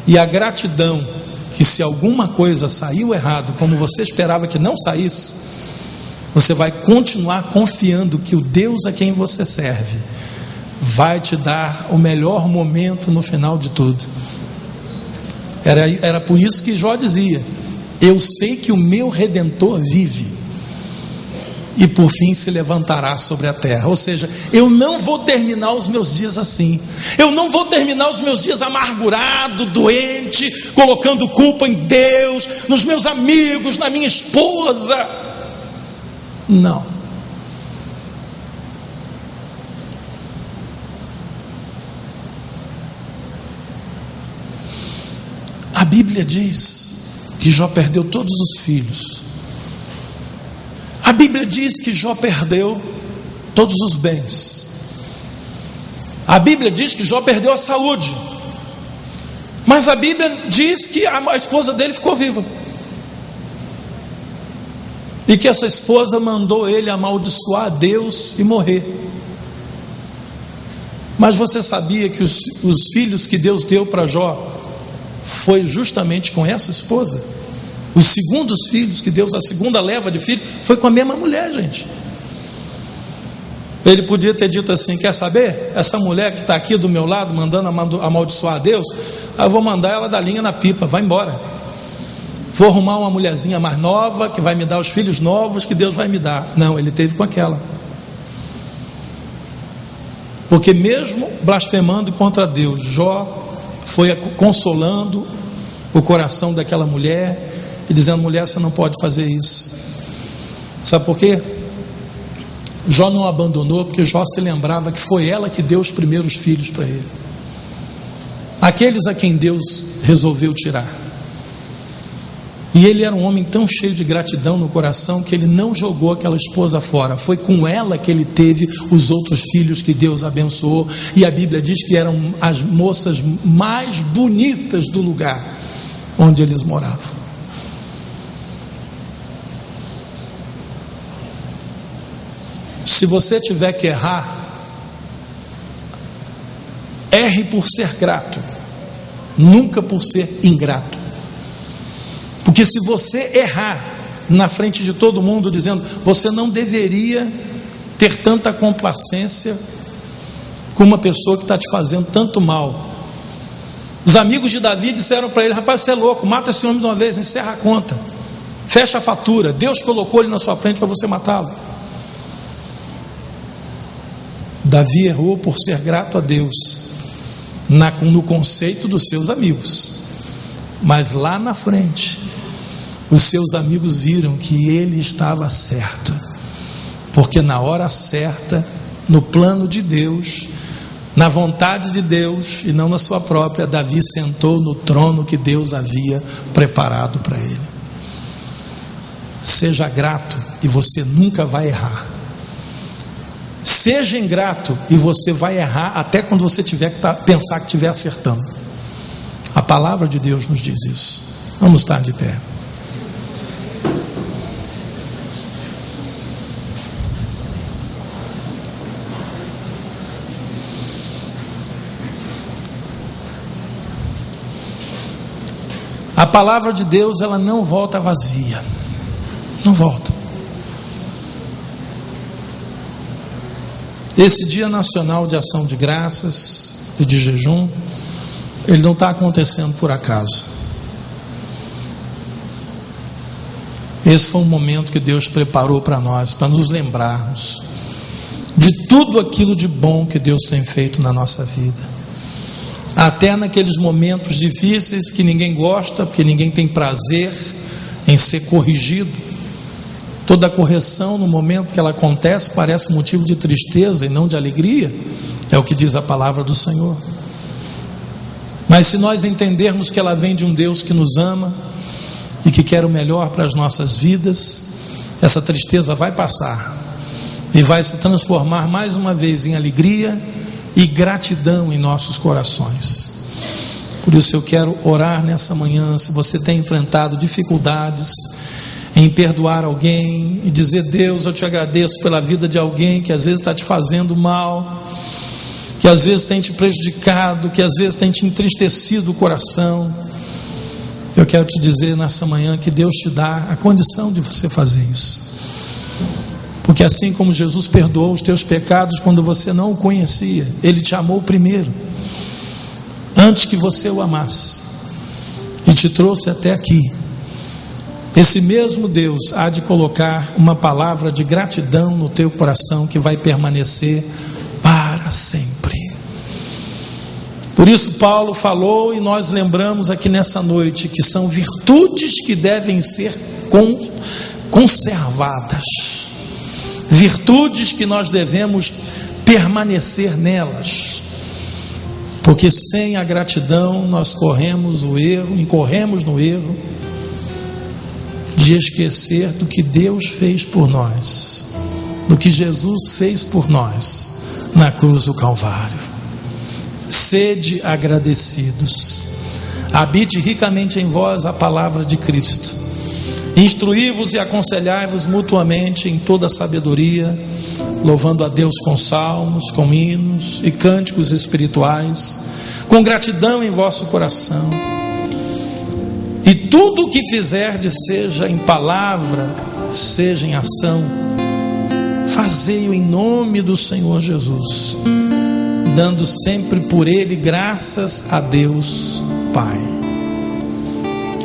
e a gratidão, que se alguma coisa saiu errado, como você esperava que não saísse, você vai continuar confiando que o Deus a quem você serve vai te dar o melhor momento no final de tudo. Era por isso que Jó dizia: eu sei que o meu Redentor vive, e por fim se levantará sobre a terra. Ou seja, eu não vou terminar os meus dias assim. Eu não vou terminar os meus dias amargurado, doente, colocando culpa em Deus, nos meus amigos, na minha esposa. Não. A Bíblia diz que Jó perdeu todos os filhos. A Bíblia diz que Jó perdeu todos os bens. A Bíblia diz que Jó perdeu a saúde. Mas a Bíblia diz que a esposa dele ficou viva, e que essa esposa mandou ele amaldiçoar a Deus e morrer. Mas você sabia que os filhos que Deus deu para Jó foi justamente com essa esposa? Os segundos filhos que Deus, a segunda leva de filhos, foi com a mesma mulher, gente. Ele podia ter dito assim: quer saber? Essa mulher que está aqui do meu lado, mandando amaldiçoar a Deus, eu vou mandar ela dar linha na pipa, vai embora. Vou arrumar uma mulherzinha mais nova, que vai me dar os filhos novos, que Deus vai me dar. Não, ele teve com aquela. Porque mesmo blasfemando contra Deus, Jó foi consolando o coração daquela mulher e dizendo: mulher, você não pode fazer isso. Sabe por quê? Jó não abandonou, porque Jó se lembrava que foi ela que deu os primeiros filhos para ele, aqueles a quem Deus resolveu tirar. E ele era um homem tão cheio de gratidão no coração que ele não jogou aquela esposa fora. Foi com ela que ele teve os outros filhos que Deus abençoou. E a Bíblia diz que eram as moças mais bonitas do lugar onde eles moravam. Se você tiver que errar, erre por ser grato, nunca por ser ingrato. Porque se você errar na frente de todo mundo, dizendo: você não deveria ter tanta complacência com uma pessoa que está te fazendo tanto mal. Os amigos de Davi disseram para ele: rapaz, você é louco, mata esse homem de uma vez, encerra a conta, fecha a fatura, Deus colocou ele na sua frente para você matá-lo. Davi errou por ser grato a Deus no conceito dos seus amigos, mas lá na frente os seus amigos viram que ele estava certo, porque na hora certa, no plano de Deus, na vontade de Deus e não na sua própria, Davi sentou no trono que Deus havia preparado para ele. Seja grato e você nunca vai errar. Seja ingrato e você vai errar até quando você tiver que pensar que estiver acertando. A palavra de Deus nos diz isso. Vamos estar de pé. A palavra de Deus, ela não volta vazia. Não volta. Esse Dia Nacional de Ação de Graças e de Jejum, ele não está acontecendo por acaso. Esse foi um momento que Deus preparou para nós, para nos lembrarmos de tudo aquilo de bom que Deus tem feito na nossa vida. Até naqueles momentos difíceis que ninguém gosta, porque ninguém tem prazer em ser corrigido. Toda correção, no momento que ela acontece, parece motivo de tristeza e não de alegria. É o que diz a palavra do Senhor. Mas se nós entendermos que ela vem de um Deus que nos ama e que quer o melhor para as nossas vidas, essa tristeza vai passar e vai se transformar mais uma vez em alegria e gratidão em nossos corações. Por isso eu quero orar nessa manhã. Se você tem enfrentado dificuldades em perdoar alguém e dizer: Deus, eu te agradeço pela vida de alguém que às vezes está te fazendo mal, que às vezes tem te prejudicado, que às vezes tem te entristecido o coração. Eu quero te dizer nessa manhã que Deus te dá a condição de você fazer isso. Porque assim como Jesus perdoou os teus pecados quando você não o conhecia, Ele te amou primeiro, antes que você o amasse, e te trouxe até aqui. Esse mesmo Deus há de colocar uma palavra de gratidão no teu coração que vai permanecer para sempre. Por isso Paulo falou, e nós lembramos aqui nessa noite, que são virtudes que devem ser conservadas, virtudes que nós devemos permanecer nelas, porque sem a gratidão nós incorremos no erro de esquecer do que Deus fez por nós, do que Jesus fez por nós na cruz do Calvário. Sede agradecidos. Habite ricamente em vós a palavra de Cristo. Instruí-vos e aconselhai-vos mutuamente em toda a sabedoria, louvando a Deus com salmos, com hinos e cânticos espirituais, com gratidão em vosso coração. E tudo o que fizerdes, seja em palavra, seja em ação, fazei-o em nome do Senhor Jesus, dando sempre por Ele graças a Deus Pai.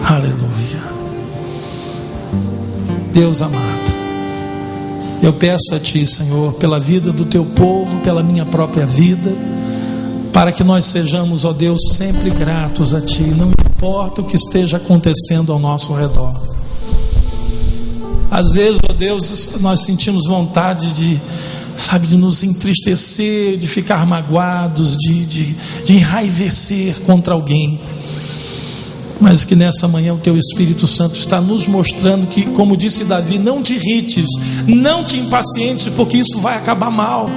Aleluia. Deus amado, eu peço a Ti, Senhor, pela vida do Teu povo, pela minha própria vida, para que nós sejamos, ó Deus, sempre gratos a Ti, não importa o que esteja acontecendo ao nosso redor. Às vezes, ó Deus, nós sentimos vontade de nos entristecer, de ficar magoados, de enraivecer contra alguém. Mas que nessa manhã o Teu Espírito Santo está nos mostrando que, como disse Davi, não te irrites, não te impacientes, porque isso vai acabar mal.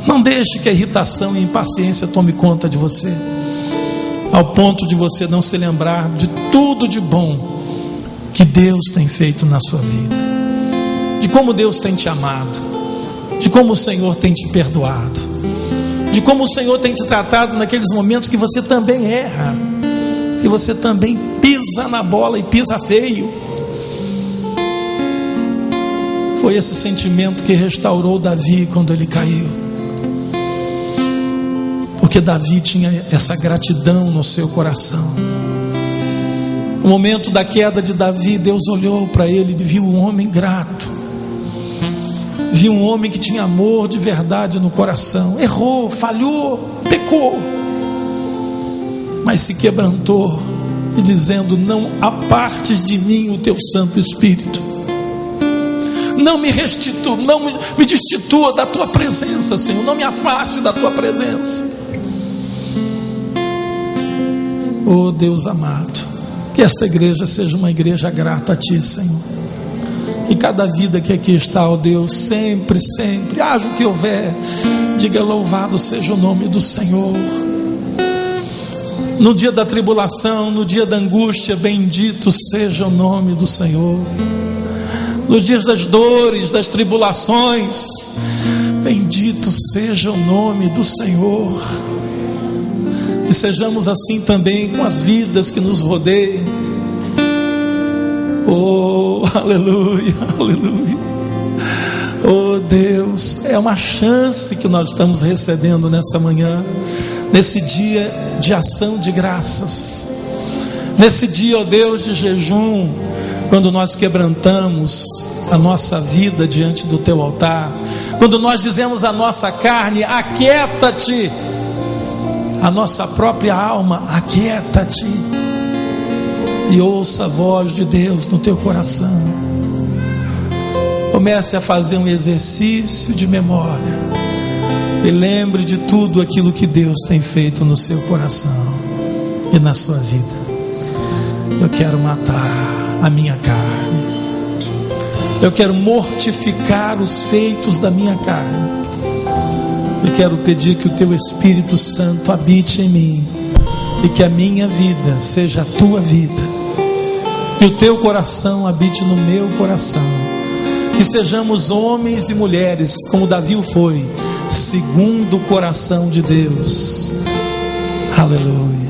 Não deixe que a irritação e a impaciência tome conta de você, ao ponto de você não se lembrar de tudo de bom que Deus tem feito na sua vida, de como Deus tem te amado, de como o Senhor tem te perdoado, de como o Senhor tem te tratado naqueles momentos que você também erra, que você também pisa na bola e pisa feio. Foi esse sentimento que restaurou Davi quando ele caiu, porque Davi tinha essa gratidão no seu coração. No momento da queda de Davi, Deus olhou para ele e viu um homem grato, viu um homem que tinha amor de verdade no coração. Errou, falhou, pecou, mas se quebrantou e dizendo: não apartes de mim o Teu Santo Espírito, não me destitua da Tua presença, Senhor, não me afaste da Tua presença. Oh Deus amado, que esta igreja seja uma igreja grata a Ti, Senhor. E cada vida que aqui está, ó Deus, sempre, haja o que houver, diga: louvado seja o nome do Senhor. No dia da tribulação, no dia da angústia, bendito seja o nome do Senhor. Nos dias das dores, das tribulações, bendito seja o nome do Senhor. E sejamos assim também com as vidas que nos rodeiam. Oh, aleluia, aleluia. Oh Deus, é uma chance que nós estamos recebendo nessa manhã, nesse dia de ação de graças, nesse dia, ó Deus, de jejum, quando nós quebrantamos a nossa vida diante do Teu altar, quando nós dizemos à nossa carne: aquieta-te, a nossa própria alma: aquieta-te, e ouça a voz de Deus no teu coração. Comece a fazer um exercício de memória e lembre de tudo aquilo que Deus tem feito no seu coração e na sua vida. Eu quero matar a minha carne, eu quero mortificar os feitos da minha carne, eu quero pedir que o Teu Espírito Santo habite em mim e que a minha vida seja a Tua vida, que o Teu coração habite no meu coração, que sejamos homens e mulheres como Davi foi, segundo o coração de Deus. Aleluia.